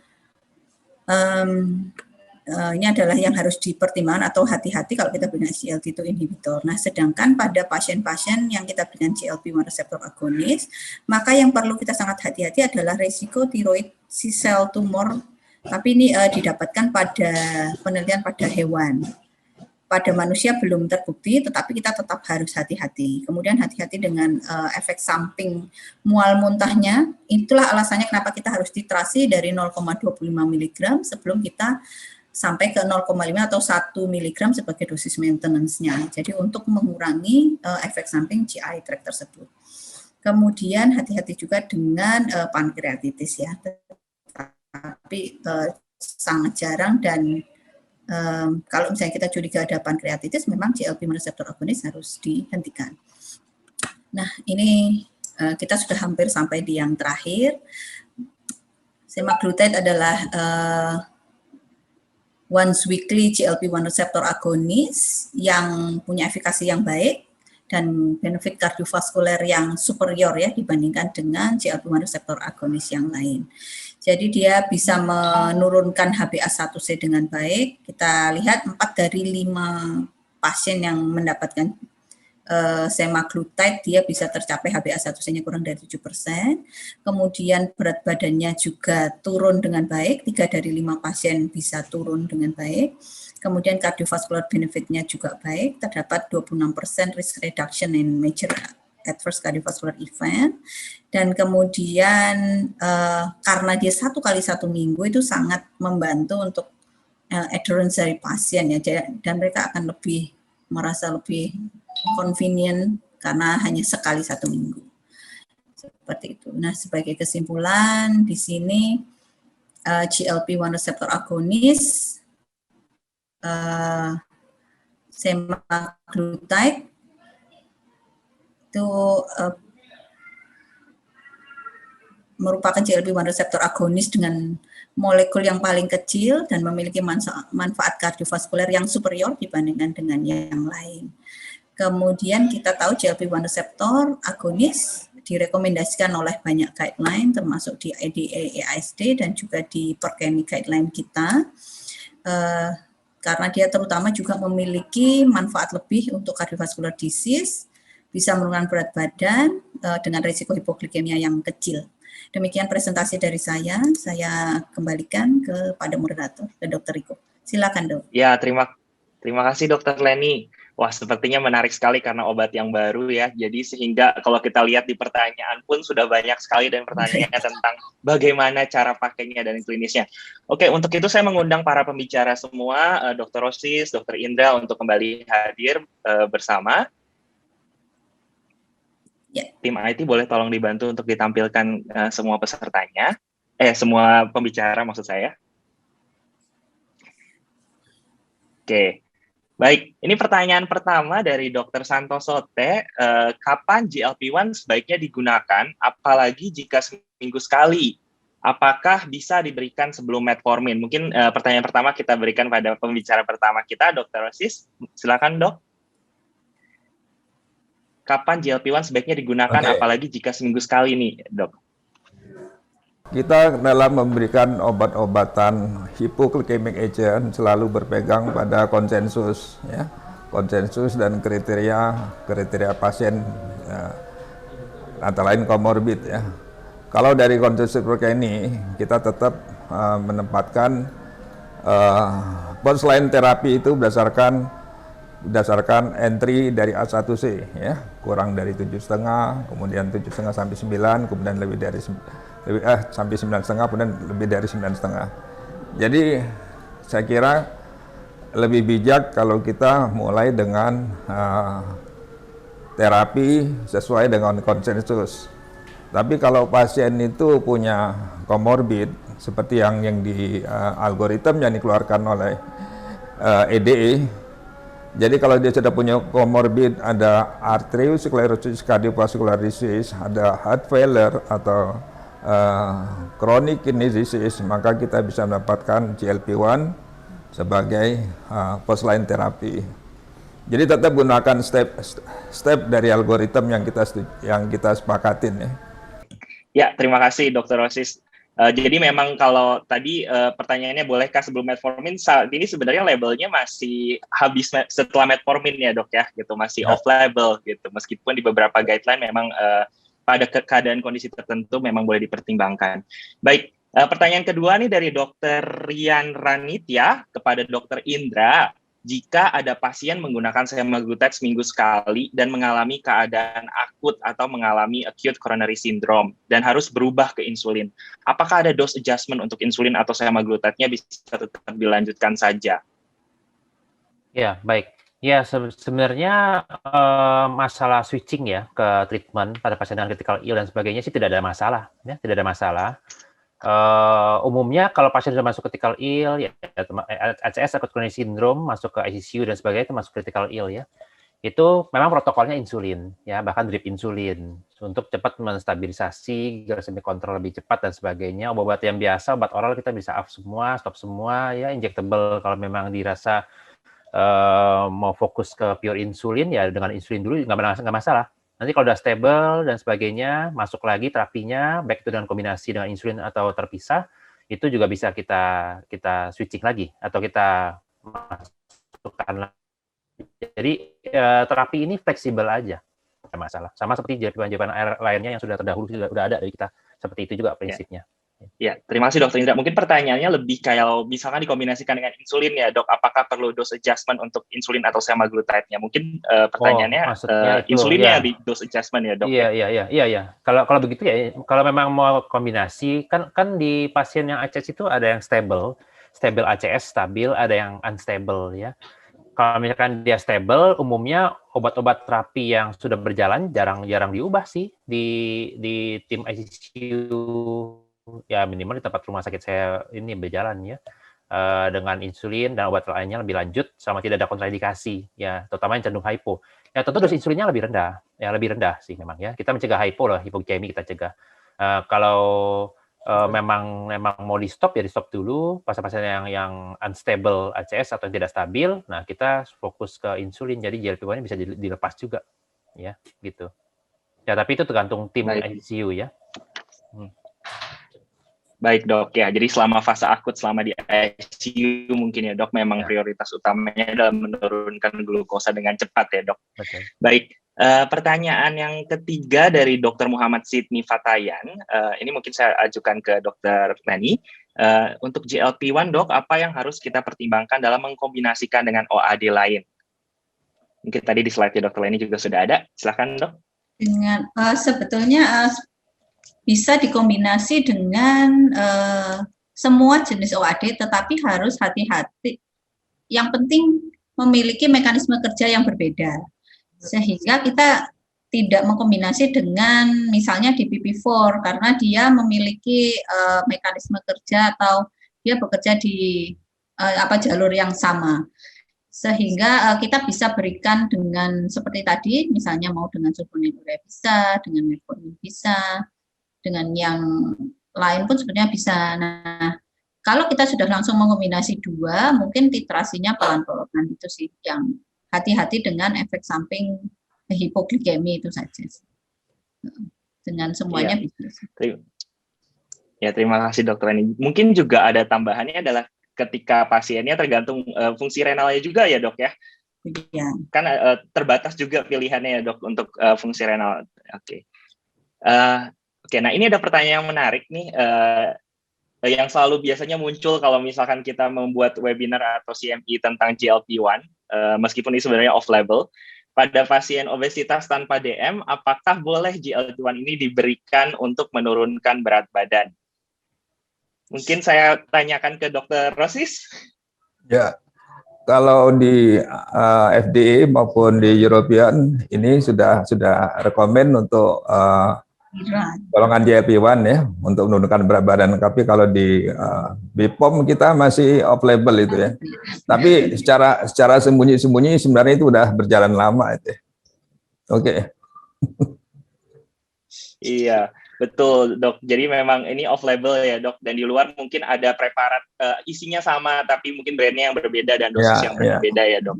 Ini adalah yang harus dipertimbangkan atau hati-hati kalau kita berikan SGLT2 inhibitor. Nah, sedangkan pada pasien-pasien yang kita berikan GLP-1 reseptor agonis, maka yang perlu kita sangat hati-hati adalah risiko tiroid C-cell tumor, tapi ini didapatkan pada penelitian pada hewan. Pada manusia belum terbukti, tetapi kita tetap harus hati-hati. Kemudian hati-hati dengan efek samping mual muntahnya. Itulah alasannya kenapa kita harus titrasi dari 0,25 mg sebelum kita sampai ke 0,5 atau 1 mg sebagai dosis maintenance-nya. Jadi untuk mengurangi efek samping GI tract tersebut. Kemudian hati-hati juga dengan pankreatitis ya. Tapi sangat jarang dan kalau misalnya kita curiga ada pankreatitis, memang GLP-1 reseptor agonis harus dihentikan. Nah, ini kita sudah hampir sampai di yang terakhir. Semaglutide adalah once weekly GLP-1 reseptor agonis yang punya efikasi yang baik dan benefit kardiovaskuler yang superior ya dibandingkan dengan GLP-1 reseptor agonis yang lain. Jadi dia bisa menurunkan HbA1c dengan baik. Kita lihat 4 dari 5 pasien yang mendapatkan semaglutide dia bisa tercapai HbA1c-nya kurang dari 7%. Kemudian berat badannya juga turun dengan baik, 3 dari 5 pasien bisa turun dengan baik. Kemudian cardiovascular benefit-nya juga baik, terdapat 26% risk reduction in major adverse cardiovascular event. Dan kemudian karena dia 1 kali 1 minggu itu sangat membantu untuk adherence dari pasien ya, dan mereka akan lebih merasa lebih convenient karena hanya sekali 1 minggu. Seperti itu. Nah, sebagai kesimpulan di sini GLP-1 reseptor agonis, semaglutide itu merupakan GLP-1 reseptor agonis dengan molekul yang paling kecil dan memiliki manfaat kardiovaskuler yang superior dibandingkan dengan yang lain. Kemudian kita tahu GLP-1 reseptor agonis direkomendasikan oleh banyak guideline termasuk di IDA, AASD dan juga di PERKENI guideline kita karena dia terutama juga memiliki manfaat lebih untuk cardiovascular disease, bisa menurunkan berat badan dengan risiko hipoglikemia yang kecil. Demikian presentasi dari saya kembalikan kepada moderator, ke Dr. Riko. Silakan, Dok. Ya, terima kasih Dr. Leni. Wah, sepertinya menarik sekali karena obat yang baru ya. Jadi sehingga kalau kita lihat di pertanyaan pun sudah banyak sekali dan pertanyaannya tentang bagaimana cara pakainya dan klinisnya. Oke, untuk itu saya mengundang para pembicara semua, Dr. Rosis, Dr. Indra untuk kembali hadir bersama. Ya. Tim IT boleh tolong dibantu untuk ditampilkan semua pesertanya, semua pembicara maksud saya. Oke, baik. Ini pertanyaan pertama dari Dr. Santoso T. Kapan GLP-1 sebaiknya digunakan, apalagi jika seminggu sekali? Apakah bisa diberikan sebelum metformin? Mungkin pertanyaan pertama kita berikan pada pembicara pertama kita, Dr. Rosis. Silakan, Dok. Kapan GLP-1 sebaiknya digunakan, apalagi jika seminggu sekali nih, Dok? Kita dalam memberikan obat-obatan hypoglycemic agent selalu berpegang pada konsensus, ya, konsensus dan kriteria pasien, ya, antara lain komorbid, ya. Kalau dari konsensus PERKENI kita tetap menempatkan first line terapi itu berdasarkan entry dari A1C, ya, kurang dari 7,5, kemudian 7,5 sampai 9, kemudian sampai 9,5, kemudian lebih dari 9,5. Jadi saya kira lebih bijak kalau kita mulai dengan terapi sesuai dengan konsensus. Tapi kalau pasien itu punya komorbid seperti yang di algoritma yang dikeluarkan oleh EDE, jadi kalau dia sudah punya komorbid, ada arteriosklerosis, cardiovascular disease, ada heart failure atau chronic kidney disease, maka kita bisa mendapatkan GLP-1 sebagai first line terapi. Jadi tetap gunakan step dari algoritma yang kita sepakatin ya. Ya, terima kasih Dr. Rosis. Jadi memang kalau tadi pertanyaannya bolehkah sebelum metformin, saat ini sebenarnya labelnya masih habis setelah metformin ya dok ya, gitu masih off label gitu. Meskipun di beberapa guideline memang pada keadaan kondisi tertentu memang boleh dipertimbangkan. Baik, pertanyaan kedua nih dari Dr. Rian Ranitya kepada Dr. Indra. Jika ada pasien menggunakan semaglutide seminggu sekali dan mengalami keadaan akut atau mengalami acute coronary syndrome dan harus berubah ke insulin, apakah ada dose adjustment untuk insulin atau semaglutide-nya bisa tetap dilanjutkan saja? Ya, baik. Ya, sebenarnya masalah switching ya ke treatment pada pasien dengan critical ill dan sebagainya sih tidak ada masalah, ya, tidak ada masalah. Umumnya kalau pasien sudah masuk critical ill, ya, ACS acute coronary syndrome, masuk ke ICU dan sebagainya, itu masuk critical ill ya. Itu memang protokolnya insulin, ya, bahkan drip insulin untuk cepat menstabilisasi glikemik kontrol lebih cepat dan sebagainya. Obat yang biasa, obat oral kita bisa off semua, stop semua, ya, injectable kalau memang dirasa mau fokus ke pure insulin, ya dengan insulin dulu nggak masalah. Nanti kalau udah stable dan sebagainya, masuk lagi terapinya, baik itu dengan kombinasi dengan insulin atau terpisah, itu juga bisa kita switching lagi atau kita masukkan lagi. Jadi terapi ini fleksibel aja, tidak ada masalah. Sama seperti jawaban lainnya yang sudah terdahulu sudah ada dari kita, seperti itu juga prinsipnya. Ya, terima kasih Dr. Indra. Mungkin pertanyaannya lebih kayak misalkan dikombinasikan dengan insulin ya dok, apakah perlu dose adjustment untuk insulin atau semaglutide-nya? Mungkin pertanyaannya insulinnya ya. Di dose adjustment ya dok? Iya. Kalau begitu ya, kalau memang mau kombinasi, kan di pasien yang ACS itu ada yang stable ACS stabil, ada yang unstable ya. Kalau misalkan dia stable, umumnya obat-obat terapi yang sudah berjalan jarang diubah sih di tim ICU. Ya minimal di tempat rumah sakit saya ini berjalan ya, dengan insulin dan obat lainnya lebih lanjut sama tidak ada kontraindikasi ya, terutama yang cenderung hypo. Ya tentu dosis insulinnya lebih rendah sih memang ya. Kita mencegah hypo lah, hipoglikemi kita cegah. Kalau memang mau di stop ya di stop dulu. Pasien-pasien yang unstable ACS atau yang tidak stabil, nah kita fokus ke insulin. Jadi GLP-1 bisa dilepas juga ya gitu. Ya tapi itu tergantung tim ICU ya. Baik dok ya, jadi selama fase akut, selama di ICU mungkin ya dok, memang prioritas utamanya adalah menurunkan glukosa dengan cepat ya dok. Betul. Baik, pertanyaan yang ketiga dari Dr. Muhammad Sidney Fatayan, ini mungkin saya ajukan ke Dr. Leni. Untuk GLP-1 dok, apa yang harus kita pertimbangkan dalam mengkombinasikan dengan OAD lain? Mungkin tadi di slide Dr. Leni juga sudah ada, silakan dok. Dengan sebetulnya bisa dikombinasi dengan semua jenis OAD, tetapi harus hati-hati. Yang penting memiliki mekanisme kerja yang berbeda, sehingga kita tidak mengkombinasi dengan misalnya DPP-4 karena dia memiliki mekanisme kerja atau dia bekerja di jalur yang sama. Sehingga kita bisa berikan dengan seperti tadi, misalnya mau dengan sulfonylurea bisa, dengan metformin bisa, dengan yang lain pun sebenarnya bisa. Nah, kalau kita sudah langsung mengombinasi dua, mungkin titrasinya pelan-pelan itu sih, yang hati-hati dengan efek samping hipoglikemi itu saja. Dengan semuanya bisa. Ya, terima kasih dokter Eni. Mungkin juga ada tambahannya adalah ketika pasiennya tergantung fungsi renalnya juga ya dok ya. Iya. Kan terbatas juga pilihannya ya dok untuk fungsi renal. Oke. Oke, nah ini ada pertanyaan yang menarik nih, yang selalu biasanya muncul kalau misalkan kita membuat webinar atau CME tentang GLP-1, meskipun ini sebenarnya off-label. Pada pasien obesitas tanpa DM, apakah boleh GLP-1 ini diberikan untuk menurunkan berat badan? Mungkin saya tanyakan ke Dr. Rosis. Ya, Kalau di FDA maupun di European ini sudah rekomend untuk golongan GLP-1 ya untuk menurunkan berat badan. Tapi kalau di BPOM kita masih off label itu ya. Tapi secara sembunyi-sembunyi sebenarnya itu udah berjalan lama itu. Oke. Iya, betul Dok. Jadi memang ini off label ya Dok, dan di luar mungkin ada preparat isinya sama tapi mungkin brandnya yang berbeda dan dosis yang berbeda ya Dok.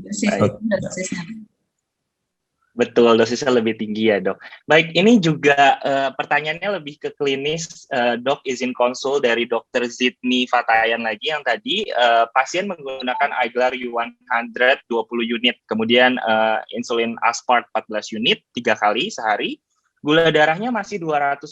Betul, dosisnya lebih tinggi ya Dok. Baik, ini juga pertanyaannya lebih ke klinis, Dok, izin konsul dari Dr. Zidni Fatayan lagi yang tadi pasien menggunakan Aiglar U100 20 unit, kemudian insulin aspart 14 unit 3 kali sehari. Gula darahnya masih 250,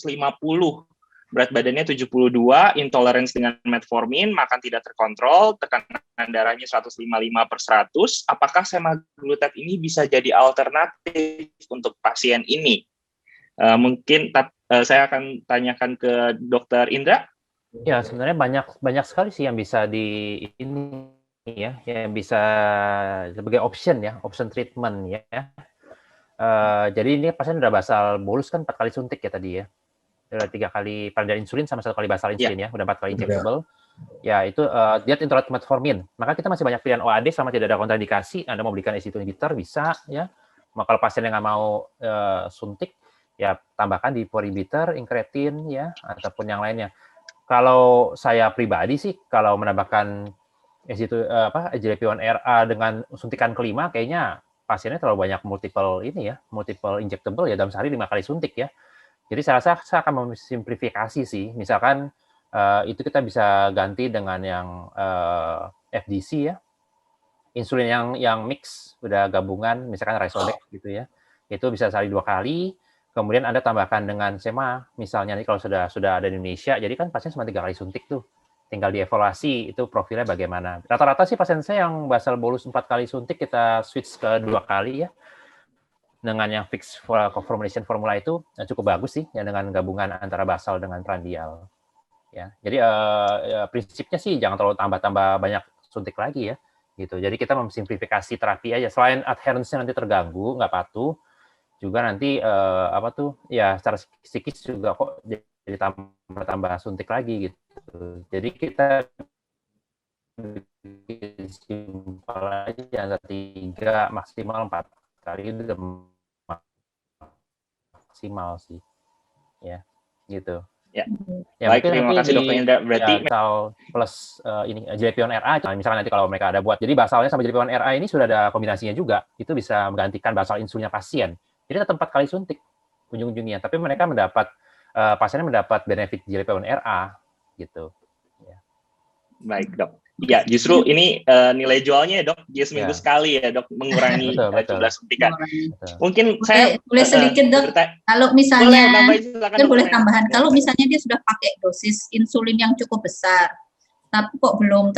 berat badannya 72, intolerance dengan metformin, makan tidak terkontrol, tekanan darahnya 155/100. Apakah semaglutide ini bisa jadi alternatif untuk pasien ini? Mungkin saya akan tanyakan ke Dr. Indra. Ya, sebenarnya banyak sekali sih yang bisa ini ya, yang bisa sebagai option treatment ya. Jadi ini pasien udah basal bolus kan 4 kali suntik ya tadi ya. Udah 3 kali parenteral insulin sama 1 kali basal insulin ya, udah 4 kali injectable. Ya itu diet intoleran metformin. Maka kita masih banyak pilihan OAD sama tidak ada kontraindikasi. Anda mau berikan SC2 inhibitor bisa ya. Kalau pasien yang nggak mau suntik ya tambahkan di inhibitor, incretin ya ataupun yang lainnya. Kalau saya pribadi sih kalau menambahkan SC2 GLP-1RA dengan suntikan kelima kayaknya pasiennya terlalu banyak multiple injectable ya dalam sehari 5 kali suntik ya. Jadi saya rasa saya akan memsimplifikasi sih. Misalkan itu kita bisa ganti dengan yang FDC ya. Insulin yang mix udah gabungan misalkan Ryzodex gitu ya. Itu bisa sehari 2 kali. Kemudian Anda tambahkan dengan sema misalnya nih kalau sudah ada di Indonesia. Jadi kan pasien cuma 3 kali suntik tuh. Tinggal dievaluasi itu profilnya bagaimana. Rata-rata sih pasien saya yang basal bolus 4 kali suntik kita switch ke 2 kali ya. Dengan yang fix formulation formula itu cukup bagus sih ya dengan gabungan antara basal dengan prandial. Ya. Jadi prinsipnya sih jangan terlalu tambah banyak suntik lagi ya. Gitu. Jadi kita memsimplifikasi terapi aja. Selain adherence-nya nanti terganggu, nggak patuh, juga nanti secara psikis juga kok jadi tambah suntik lagi gitu. Jadi kita simpel aja antara 3 maksimal 4 kali itu udah maksimal sih. Ya, gitu. Ya. Baik, terima kasih Dokter Indra. Berarti basal plus ini GLP-1RA misalnya nanti kalau mereka ada buat. Jadi basalnya sama GLP-1RA ini sudah ada kombinasinya juga. Itu bisa menggantikan basal insulinnya pasien. Jadi tetap 4 kali suntik ujung-ujungnya, tapi mereka pasiennya mendapat benefit GLP-1RA gitu. Ya. Baik, Dok. Ya, justru ini nilai jualnya ya, Dok, dia seminggu sekali ya, Dok, mengurangi jumlah suntikan. Mungkin saya boleh sedikit, Dok. Kalau misalnya boleh tambahan. Kalau misalnya dia sudah pakai dosis insulin yang cukup besar, tapi kok belum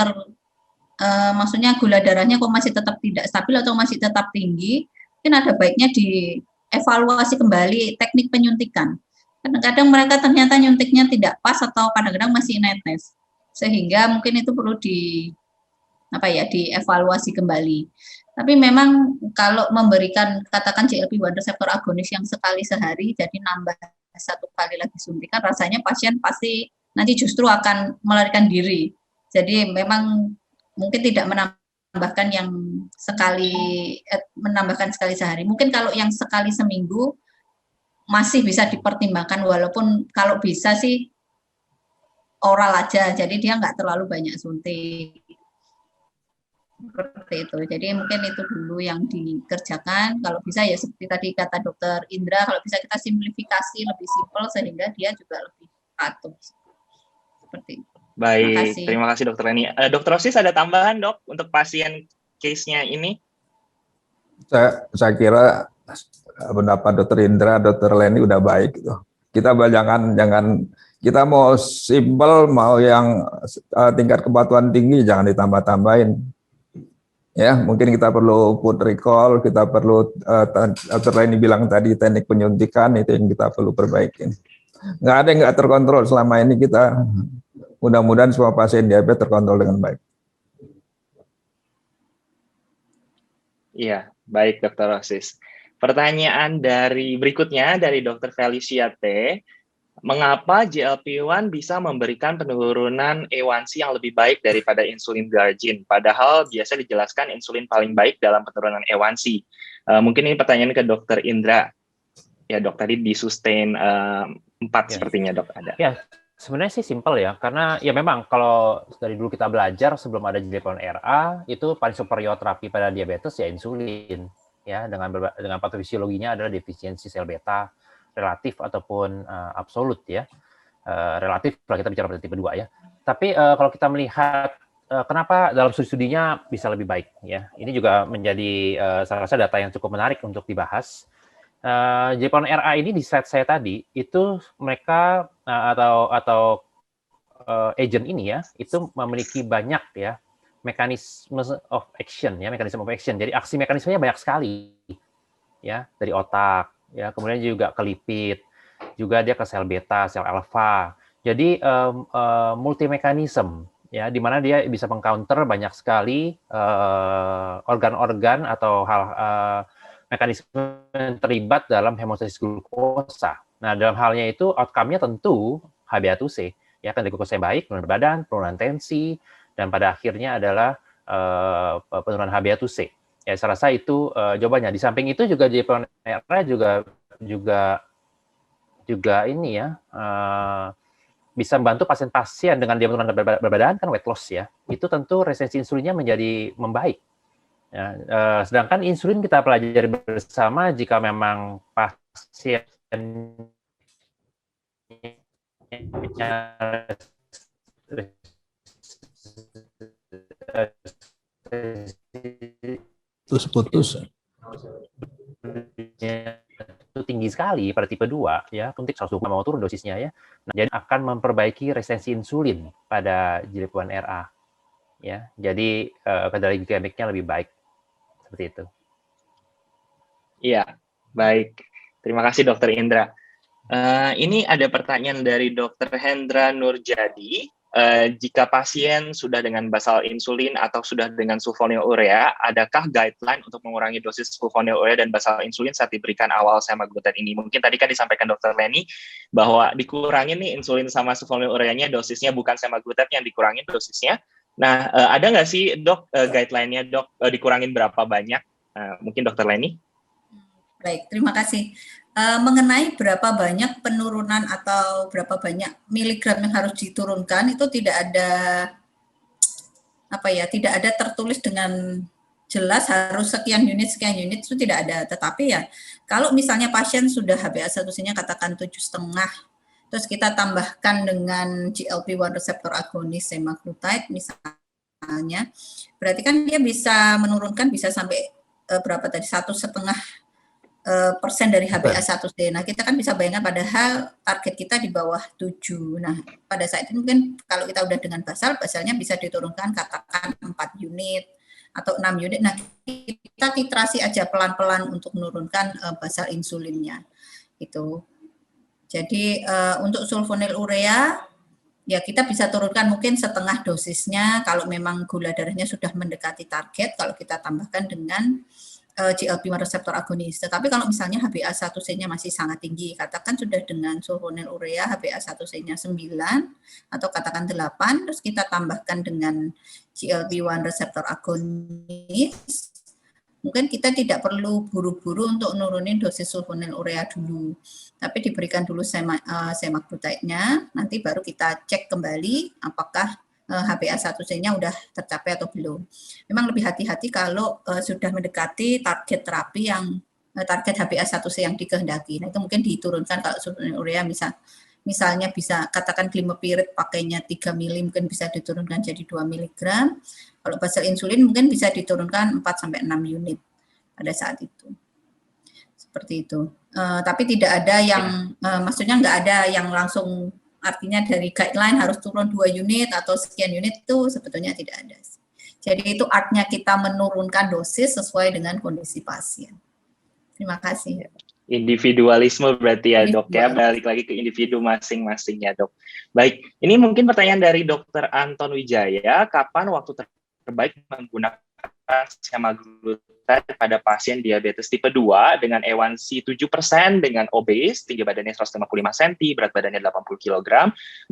maksudnya gula darahnya kok masih tetap tidak stabil atau masih tetap tinggi, mungkin ada baiknya dievaluasi kembali teknik penyuntikan. Kadang-kadang mereka ternyata nyuntiknya tidak pas atau kadang-kadang masih netes. Sehingga mungkin itu perlu dievaluasi kembali. Tapi memang kalau memberikan katakan GLP-1 reseptor agonis yang sekali sehari jadi nambah 1 kali lagi suntikan, rasanya pasien pasti nanti justru akan melarikan diri. Jadi memang mungkin tidak menambahkan sekali sehari. Mungkin kalau yang sekali seminggu masih bisa dipertimbangkan, walaupun kalau bisa sih oral aja, jadi dia nggak terlalu banyak suntik. Seperti itu. Jadi mungkin itu dulu yang dikerjakan. Kalau bisa ya seperti tadi kata Dokter Indra, kalau bisa kita simplifikasi lebih simpel sehingga dia juga lebih patuh. Seperti itu. Baik, terima kasih Dokter Leni. Dokter Rosis ada tambahan, Dok, untuk pasien case-nya ini? Saya kira pendapat Dokter Indra, Dokter Leni udah baik gitu. Kita jangan kita mau simpel, mau yang tingkat kepatuhan tinggi, jangan ditambah-tambahin. Ya, mungkin kita perlu food recall, kita perlu Dokter Leni bilang tadi teknik penyuntikan itu yang kita perlu perbaikin. Nggak ada yang nggak terkontrol selama ini kita. Mudah-mudahan semua pasien diabetes terkontrol dengan baik. Iya, baik Dr. Rosis. Pertanyaan berikutnya dari Dr. Felicia T. Mengapa GLP-1 bisa memberikan penurunan A1C yang lebih baik daripada insulin glargine? Padahal biasa dijelaskan insulin paling baik dalam penurunan A1C. Mungkin ini pertanyaan ke Dr. Indra. Ya dok, tadi di sustain 4 sepertinya dok ada. Ya, sebenarnya sih simpel ya, karena ya memang kalau dari dulu kita belajar sebelum ada GLP-1RA, itu paling superior terapi pada diabetes ya insulin. Ya, dengan patofisiologinya adalah defisiensi sel beta, relatif ataupun absolut ya. Relatif kalau kita bicara pada tipe 2 ya. Tapi kalau kita melihat kenapa dalam studi-studinya bisa lebih baik ya. Ini juga menjadi salah satu data yang cukup menarik untuk dibahas. GLP-1RA ini di slide saya tadi itu mereka atau agent ini ya itu memiliki banyak ya mekanisme of action. Jadi aksi mekanismenya banyak sekali ya, dari otak ya, kemudian juga ke lipid, juga dia ke sel beta, sel alfa. Jadi multi mekanisme ya, di mana dia bisa mengcounter banyak sekali organ-organ atau hal mekanisme yang terlibat dalam hemostasis glukosa. Nah, dalam halnya itu outcome-nya tentu HbA1c, ya kan, glukosa yang baik, penurunan badan, penurunan tensi, dan pada akhirnya adalah penurunan HbA1c. Ya, saya rasa itu jawabannya. Di samping itu juga GLP-1RA juga ini ya bisa membantu pasien-pasien dengan dia penurunan berat badan kan weight loss ya. Itu tentu resistensi insulinnya menjadi membaik. Ya, sedangkan insulin kita pelajari bersama jika memang pasien putus. Itu tinggi sekali pada tipe 2 ya, untuk 120 mau turun dosisnya ya. Nah, jadi akan memperbaiki resistensi insulin pada GLP-1RA ya. Jadi kendali glikemiknya lebih baik. Seperti itu. Iya, baik. Terima kasih Dr. Indra. Ini ada pertanyaan dari Dr. Hendra Nurjadi. Jika pasien sudah dengan basal insulin atau sudah dengan sulfonylurea, adakah guideline untuk mengurangi dosis sulfonylurea dan basal insulin saat diberikan awal semaglutide ini? Mungkin tadi kan disampaikan Dr. Leni bahwa dikurangin nih insulin sama sulfonylureanya dosisnya, bukan semaglutide yang dikurangin dosisnya. Nah, ada nggak sih dok guideline-nya dok, dikurangin berapa banyak? Mungkin Dr. Leni? Baik, terima kasih. Mengenai berapa banyak penurunan atau berapa banyak miligram yang harus diturunkan itu tidak ada tertulis dengan jelas harus sekian unit itu tidak ada. Tetapi ya kalau misalnya pasien sudah HbA1c-nya katakan 7,5, terus kita tambahkan dengan GLP-1 reseptor agonis semaglutide misalnya, berarti kan dia bisa menurunkan bisa sampai berapa tadi 1,5% dari HbA1c. Nah, kita kan bisa bayangkan padahal target kita di bawah 7. Nah, pada saat itu mungkin kalau kita udah dengan basalnya bisa diturunkan katakan 4 unit atau 6 unit. Nah, kita titrasi aja pelan-pelan untuk menurunkan basal insulinnya. Itu. Jadi, untuk sulfonylurea ya kita bisa turunkan mungkin setengah dosisnya kalau memang gula darahnya sudah mendekati target, kalau kita tambahkan dengan GLP-1 reseptor agonis. Tetapi kalau misalnya HbA1c-nya masih sangat tinggi, katakan sudah dengan sulfonylurea HbA1c-nya 9 atau katakan 8, terus kita tambahkan dengan GLP-1 reseptor agonis, mungkin kita tidak perlu buru-buru untuk nurunin dosis sulfonylurea dulu, tapi diberikan dulu semaglutide-nya, nanti baru kita cek kembali apakah HbA1c-nya udah tercapai atau belum. Memang lebih hati-hati kalau sudah mendekati target terapi yang target HbA1c yang dikehendaki. Nah, itu mungkin diturunkan kalau sulfonylurea misalnya bisa katakan glimepirid pakainya 3 mili mungkin bisa diturunkan jadi 2 mg. Kalau basal insulin mungkin bisa diturunkan 4 sampai 6 unit pada saat itu. Seperti itu. Tapi tidak ada yang maksudnya nggak ada yang langsung artinya dari guideline harus turun 2 unit atau sekian unit, itu sebetulnya tidak ada. Jadi itu artnya kita menurunkan dosis sesuai dengan kondisi pasien. Terima kasih. Individualisme berarti ya dok ya, balik lagi ke individu masing-masing ya dok. Baik, ini mungkin pertanyaan dari Dr. Anton Wijaya, kapan waktu terbaik menggunakan semaglutide liraglutide pada pasien diabetes tipe 2 dengan A1C 7%, dengan obes, tinggi badannya 155 cm, berat badannya 80 kg,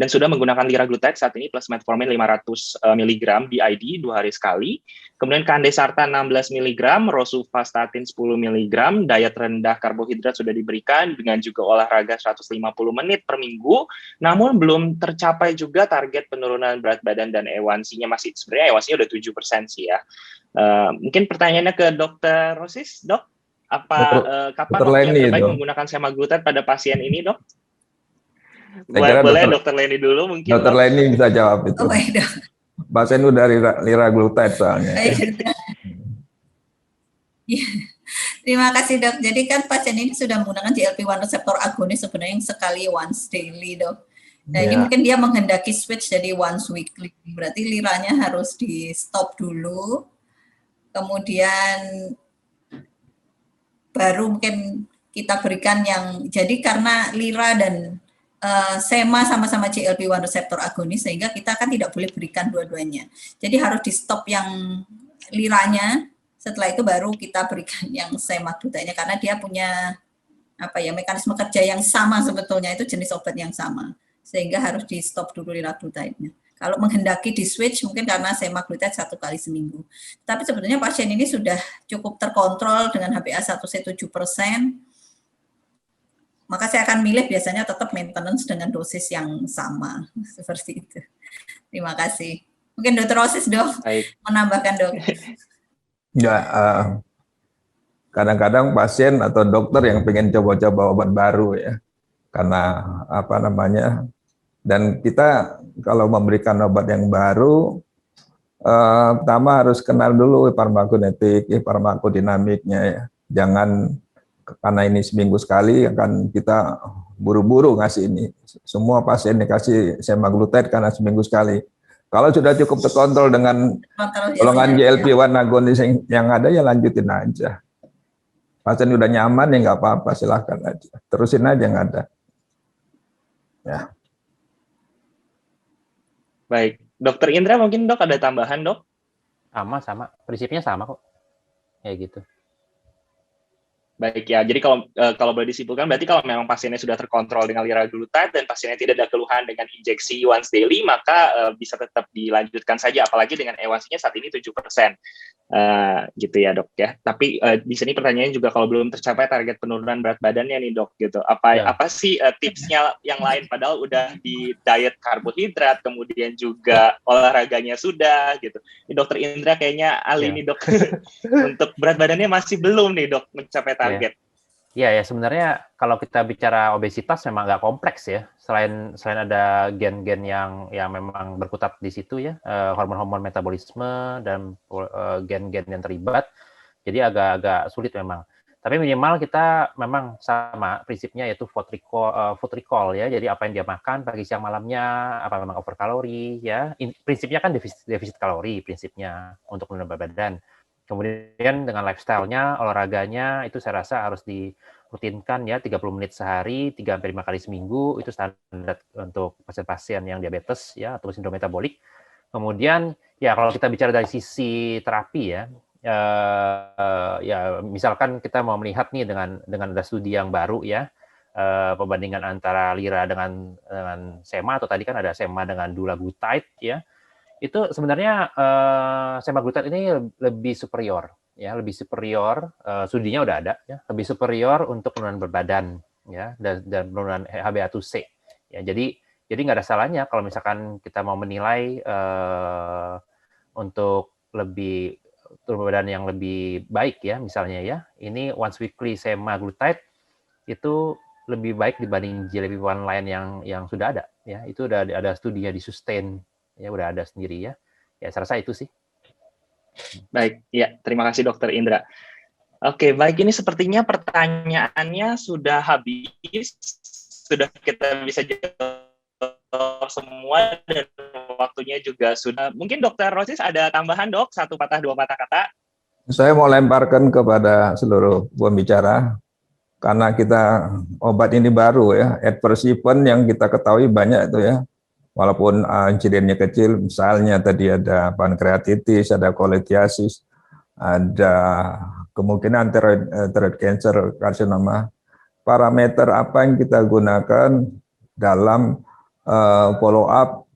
dan sudah menggunakan liraglutide saat ini plus metformin 500 mg BID 2 hari sekali. Kemudian Kandesartan 16 mg, rosuvastatin 10 mg, diet rendah karbohidrat sudah diberikan dengan juga olahraga 150 menit per minggu, namun belum tercapai juga target penurunan berat badan dan A1C-nya masih, sebenarnya A1C-nya udah 7% sih ya. Mungkin pertanyaannya ke Dr. Rosis, Dok, kapan waktu yang terbaik menggunakan semaglutide pada pasien ini, Dok? Boleh Dr. Leni dulu mungkin. Dr. Leni bisa jawab itu. Oh, baik, Dok. Pasien udah liraglutide soalnya. Terima kasih, Dok. Jadi kan pasien ini sudah menggunakan GLP-1 reseptor agonis sebenarnya yang sekali once daily, Dok. Nah, ini mungkin dia menghendaki switch jadi once weekly. Berarti liranya harus di stop dulu. Kemudian baru mungkin kita berikan yang, jadi karena lira dan sema sama-sama GLP-1 reseptor agonis, sehingga kita kan tidak boleh berikan dua-duanya. Jadi harus di stop yang liranya, setelah itu baru kita berikan yang semaglutide-nya, karena dia punya mekanisme kerja yang sama sebetulnya, itu jenis obat yang sama, sehingga harus di stop dulu liraglutide-nya. Kalau menghendaki di switch mungkin karena semaglutide 1 kali seminggu. Tapi sebetulnya pasien ini sudah cukup terkontrol dengan HbA1c 7%. Maka saya akan milih biasanya tetap maintenance dengan dosis yang sama, seperti itu. Terima kasih. Mungkin Dr. Rosis, Dok, menambahkan, Dok. Ya, kadang-kadang pasien atau dokter yang pengen coba-coba obat baru ya, karena dan kita kalau memberikan obat yang baru, pertama harus kenal dulu farmakokinetik, farmakodinamiknya ya. Jangan karena ini seminggu sekali akan kita buru-buru ngasih ini. Semua pasien dikasih semaglutide karena seminggu sekali. Kalau sudah cukup terkontrol dengan golongan GLP-1 agonis yang ada, ya lanjutin aja. Pasien udah nyaman ya nggak apa-apa, silahkan aja. Terusin aja yang ada. Ya. Baik, Dokter Indra mungkin, Dok, ada tambahan, Dok? Sama, prinsipnya sama kok, kayak gitu. Baik ya, jadi kalau boleh disimpulkan, berarti kalau memang pasiennya sudah terkontrol dengan liraglutide dan pasiennya tidak ada keluhan dengan injeksi once daily, maka bisa tetap dilanjutkan saja, apalagi dengan A1C-nya saat ini 7%. Gitu ya, Dok ya. Tapi di sini pertanyaannya juga, kalau belum tercapai target penurunan berat badannya nih, Dok, gitu. Apa sih tipsnya yang lain, padahal udah di diet karbohidrat, kemudian juga olahraganya sudah gitu. Ini Dokter Indra kayaknya ahli nih, Dok. Untuk berat badannya masih belum nih, Dok, mencapai target. Iya, sebenarnya kalau kita bicara obesitas memang nggak kompleks ya. Selain ada gen-gen yang memang berkutat di situ ya, hormon-hormon metabolisme dan gen-gen yang terlibat. Jadi agak sulit memang. Tapi minimal kita memang sama prinsipnya, yaitu food recall ya. Jadi apa yang dia makan pagi, siang, malamnya, apa memang over kalori ya. Prinsipnya kan defisit kalori prinsipnya untuk menurunkan berat badan. Kemudian dengan lifestyle-nya, olahraganya, itu saya rasa harus dirutinkan ya, 30 menit sehari, 3-5 kali seminggu, itu standar untuk pasien-pasien yang diabetes ya, atau sindrom metabolik. Kemudian, ya kalau kita bicara dari sisi terapi ya, misalkan kita mau melihat nih dengan ada studi yang baru ya, pembandingan antara lira dengan sema, atau tadi kan ada sema dengan dulaglutide ya, itu sebenarnya semaglutide ini lebih superior ya, studinya udah ada ya, lebih superior untuk penurunan berat badan ya, dan penurunan HbA1c ya. Jadi nggak ada salahnya kalau misalkan kita mau menilai untuk lebih turun badan yang lebih baik ya, misalnya ya, ini once weekly semaglutide itu lebih baik dibanding GLP-1 lain yang sudah ada ya. Itu udah ada studinya di Sustain ya, udah ada sendiri ya. Ya, saya rasa itu sih. Baik, ya, terima kasih Dokter Indra. Oke, baik, ini sepertinya pertanyaannya sudah habis, sudah kita bisa jawab semua, dan waktunya juga sudah. Mungkin Dokter Rosis ada tambahan, Dok? 1 patah 2 patah kata? Saya mau lemparkan kepada seluruh pembicara, karena kita obat ini baru ya, adverse event yang kita ketahui banyak itu ya. Walaupun insidennya kecil, misalnya tadi ada pankreatitis, ada kolitiasis, ada kemungkinan thyroid cancer karsinoma. Parameter apa yang kita gunakan dalam follow up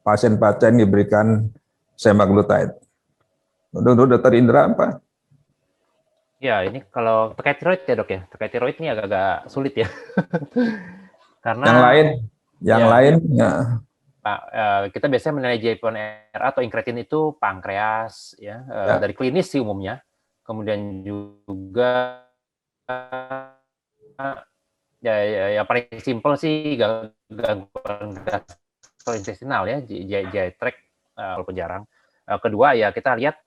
pasien-pasien diberikan semaglutide? Untuk Dr. Indra apa? Ya, ini kalau terkait tiroid ya dok ya, terkait tiroid ini agak-agak sulit ya. Karena yang lain ya. Kita biasanya menilai GLP-1 atau incretin itu pankreas ya, dari klinis sih umumnya. Kemudian juga ya paling simpel sih gangguan gastrointestinal ya, GI tract walaupun jarang. Kedua ya kita lihat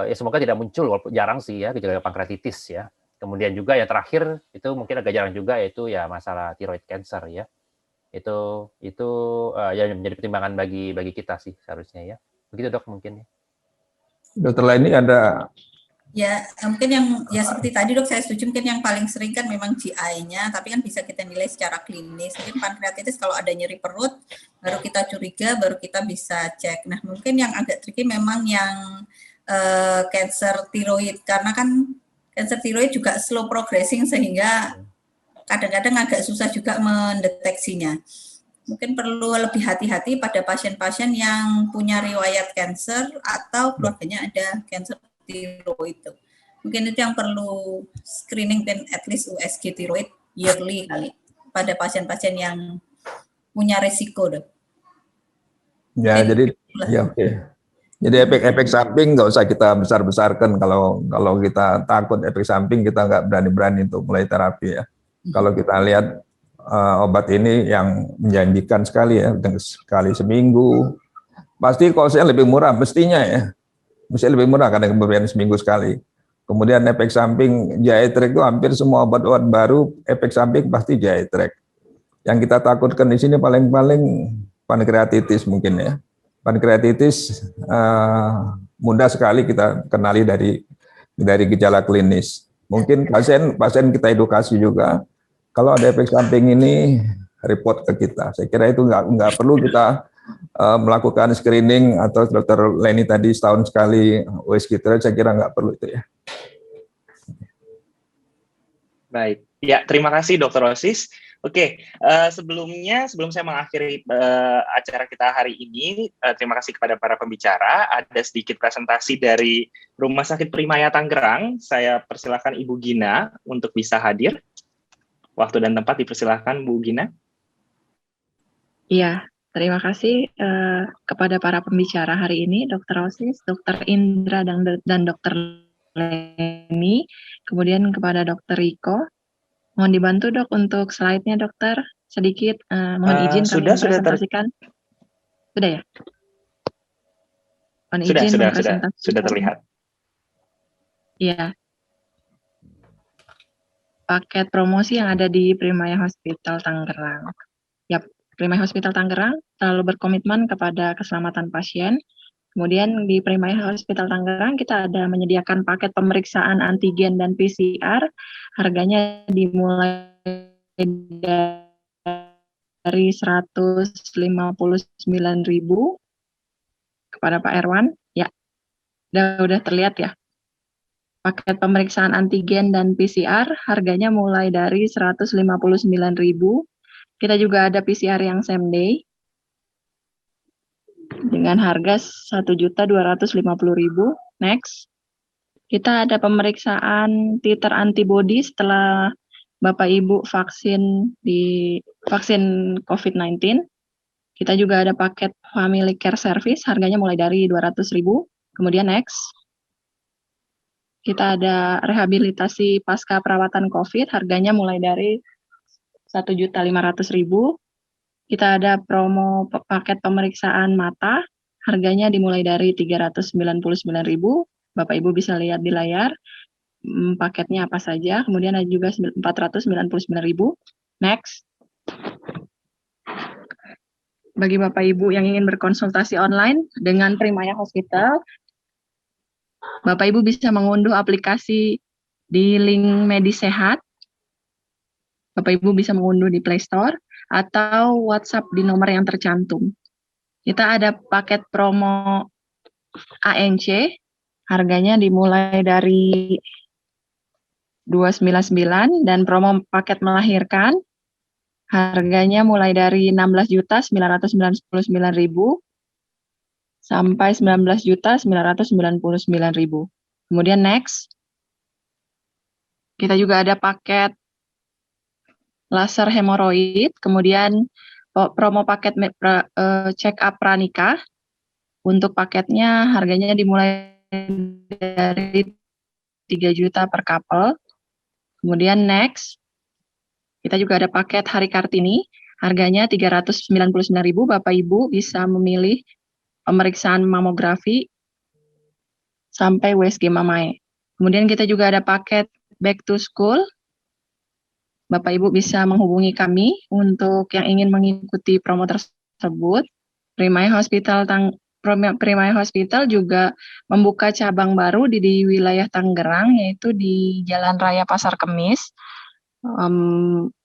ya semoga tidak muncul walaupun jarang sih ya gejala pankreatitis ya. Kemudian juga yang terakhir itu mungkin agak jarang juga yaitu ya masalah thyroid cancer ya. Itu ya menjadi pertimbangan bagi kita sih seharusnya ya. Begitu dok mungkin ya. Dokter Leni ada? Ya, mungkin yang ya seperti tadi dok, saya setuju mungkin yang paling sering kan memang GI-nya, tapi kan bisa kita nilai secara klinis. Mungkin pankreatitis kalau ada nyeri perut, baru kita curiga, baru kita bisa cek. Nah, mungkin yang agak tricky memang yang cancer tiroid, karena kan cancer tiroid juga slow progressing sehingga kadang-kadang agak susah juga mendeteksinya. Mungkin perlu lebih hati-hati pada pasien-pasien yang punya riwayat cancer atau keluarganya ada cancer tiroid itu. Mungkin itu yang perlu screening dan at least USG tiroid yearly kali pada pasien-pasien yang punya resiko dok. Ya, mungkin jadi ya oke. Jadi efek samping nggak usah kita besar-besarkan. Kalau kita takut efek samping, kita nggak berani-berani untuk mulai terapi ya. Kalau kita lihat obat ini yang menjanjikan sekali ya, sekali seminggu, pasti kosnya lebih murah mestinya ya. Mesti lebih murah karena pemberian seminggu sekali. Kemudian efek samping GI tract itu hampir semua obat-obat baru efek samping pasti GI tract. Yang kita takutkan di sini paling-paling pankreatitis mungkin ya. Pankreatitis mudah sekali kita kenali dari gejala klinis. Mungkin pasien kita edukasi juga. Kalau ada efek samping ini report ke kita. Saya kira itu nggak perlu kita melakukan screening atau Dokter Leni tadi setahun sekali USG tiroid, saya kira nggak perlu itu ya. Baik, ya terima kasih Dokter Osis. Oke, sebelum saya mengakhiri acara kita hari ini, terima kasih kepada para pembicara. Ada sedikit presentasi dari Rumah Sakit Primaya Tangerang. Saya persilahkan Ibu Gina untuk bisa hadir. Waktu dan tempat dipersilahkan Bu Gina. Iya. Terima kasih kepada para pembicara hari ini, Dr. Osis, Dr. Indra, dan Dr. Leni, kemudian kepada Dr. Riko. Mohon dibantu dok untuk slide-nya dokter, sedikit mohon izin kami mempresentasikan. Sudah ya? Mohon izin mempresentasikan. Sudah terlihat. Iya. Paket promosi yang ada di Primaya Hospital Tangerang. Ya, Primaya Hospital Tangerang selalu berkomitmen kepada keselamatan pasien. Kemudian di Primaya Hospital Tangerang kita ada menyediakan paket pemeriksaan antigen dan PCR. Harganya dimulai dari 159.000. Kepada Pak Erwan, ya, udah terlihat ya. Paket pemeriksaan antigen dan PCR harganya mulai dari 159.000. Kita juga ada PCR yang same day dengan harga 1.250.000. Next. Kita ada pemeriksaan titer antibody setelah Bapak Ibu vaksin COVID-19. Kita juga ada paket family care service harganya mulai dari 200.000. Kemudian next. Kita ada rehabilitasi pasca perawatan COVID harganya mulai dari 1.500.000. Kita ada promo paket pemeriksaan mata, harganya dimulai dari 399.000. Bapak Ibu bisa lihat di layar paketnya apa saja. Kemudian ada juga 499.000. Next. Bagi Bapak Ibu yang ingin berkonsultasi online dengan Primaya Hospital, Bapak Ibu bisa mengunduh aplikasi di link Medisehat. Bapak Ibu bisa mengunduh di Play Store atau WhatsApp di nomor yang tercantum. Kita ada paket promo ANC, harganya dimulai dari 299 dan promo paket melahirkan harganya mulai dari 16.999.000 sampai 19.999.000. Kemudian next, kita juga ada paket laser hemoroid, kemudian promo paket check up pranikah. Untuk paketnya harganya dimulai dari 3 juta per couple. Kemudian next, kita juga ada paket Hari Kartini, harganya 399.000. Bapak Ibu bisa memilih pemeriksaan mamografi sampai USG Mamae. Kemudian kita juga ada paket Back to School. Bapak Ibu bisa menghubungi kami untuk yang ingin mengikuti promo tersebut. Primaya Hospital juga membuka cabang baru di wilayah Tangerang, yaitu di Jalan Raya Pasar Kemis.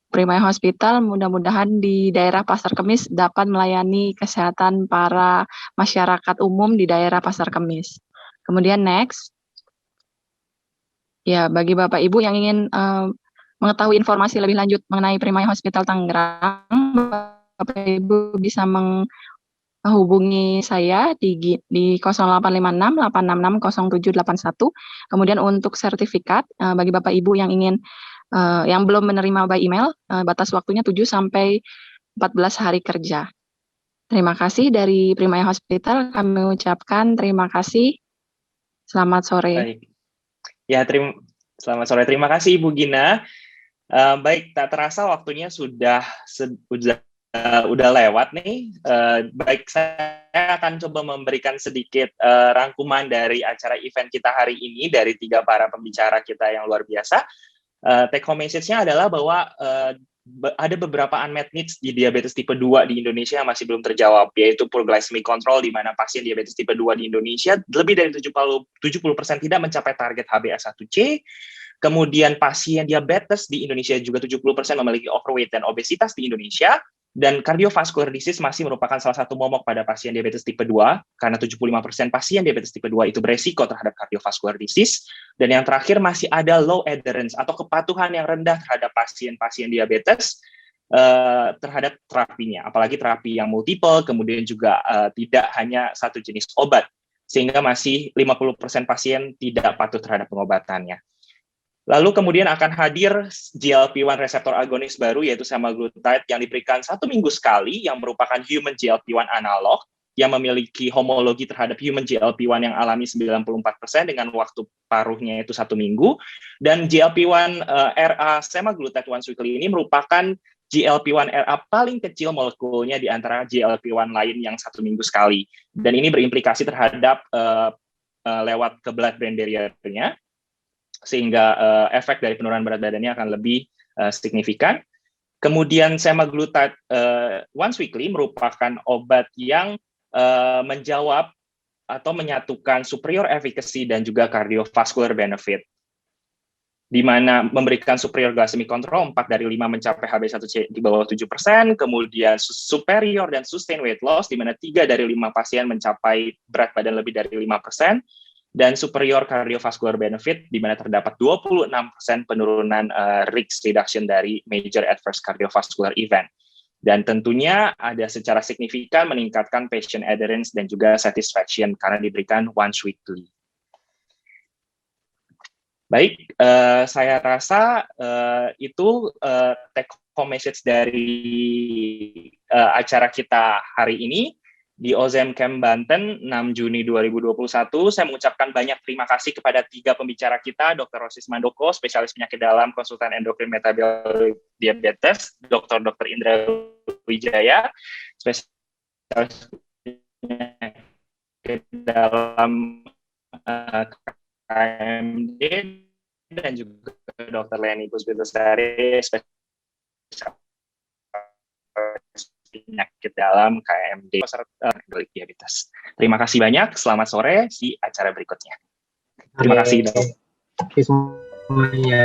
Primaya Hospital mudah-mudahan di daerah Pasar Kemis dapat melayani kesehatan para masyarakat umum di daerah Pasar Kemis. Kemudian next, ya bagi Bapak Ibu yang ingin mengetahui informasi lebih lanjut mengenai Primaya Hospital Tangerang, Bapak Ibu bisa menghubungi saya di 0856-866-0781. Kemudian untuk sertifikat, bagi Bapak Ibu yang ingin yang belum menerima by email, batas waktunya 7 sampai 14 hari kerja. Terima kasih dari Primaya Hospital, kami ucapkan terima kasih. Selamat sore. Baik. Ya, selamat sore. Terima kasih Ibu Gina. Baik, tak terasa waktunya sudah lewat nih. Baik, saya akan coba memberikan sedikit rangkuman dari acara event kita hari ini dari 3 para pembicara kita yang luar biasa. Take home message-nya adalah bahwa ada beberapa unmet needs di diabetes tipe 2 di Indonesia yang masih belum terjawab, yaitu poor glycemic control, di mana pasien diabetes tipe 2 di Indonesia lebih dari 70% tidak mencapai target HbA1c. Kemudian pasien diabetes di Indonesia juga 70% memiliki overweight dan obesitas di Indonesia. Dan cardiovascular disease masih merupakan salah satu momok pada pasien diabetes tipe 2, karena 75% pasien diabetes tipe 2 itu beresiko terhadap cardiovascular disease. Dan yang terakhir masih ada low adherence atau kepatuhan yang rendah terhadap pasien-pasien diabetes terhadap terapinya, apalagi terapi yang multiple, kemudian juga tidak hanya satu jenis obat, sehingga masih 50% pasien tidak patuh terhadap pengobatannya. Lalu kemudian akan hadir GLP-1 reseptor agonis baru, yaitu semaglutide, yang diberikan 1 minggu sekali, yang merupakan human GLP-1 analog, yang memiliki homologi terhadap human GLP-1 yang alami 94% dengan waktu paruhnya itu 1 minggu. Dan GLP-1 RA semaglutide once weekly ini merupakan GLP-1 RA paling kecil molekulnya di antara GLP-1 lain yang 1 minggu sekali. Dan ini berimplikasi terhadap lewat ke blood-brain barrier-nya, sehingga efek dari penurunan berat badannya akan lebih signifikan. Kemudian semaglutide once weekly merupakan obat yang menjawab atau menyatukan superior efficacy dan juga cardiovascular benefit, di mana memberikan superior glycemic control 4 dari 5 mencapai HbA1c di bawah 7%, kemudian superior dan sustain weight loss, di mana 3 dari 5 pasien mencapai berat badan lebih dari 5%, dan superior cardiovascular benefit, di mana terdapat 26% penurunan risk reduction dari major adverse cardiovascular event. Dan tentunya ada secara signifikan meningkatkan patient adherence dan juga satisfaction karena diberikan once weekly. Baik, saya rasa itu take home message dari acara kita hari ini di Ozem Camp Banten 6 Juni 2021. Saya mengucapkan banyak terima kasih kepada 3 pembicara kita, Dr. Rosis Mandoko, spesialis penyakit dalam, konsultan endokrin metabolik diabetes, Dr. Indra Wijaya, spesialis penyakit dalam KMD, dan juga Dr. Leni Puspitasari, spesialis penyakit dalam KMD diabetes. Terima kasih banyak. Selamat sore di acara berikutnya. Terima kasih, Dok. Terima kasih semuanya.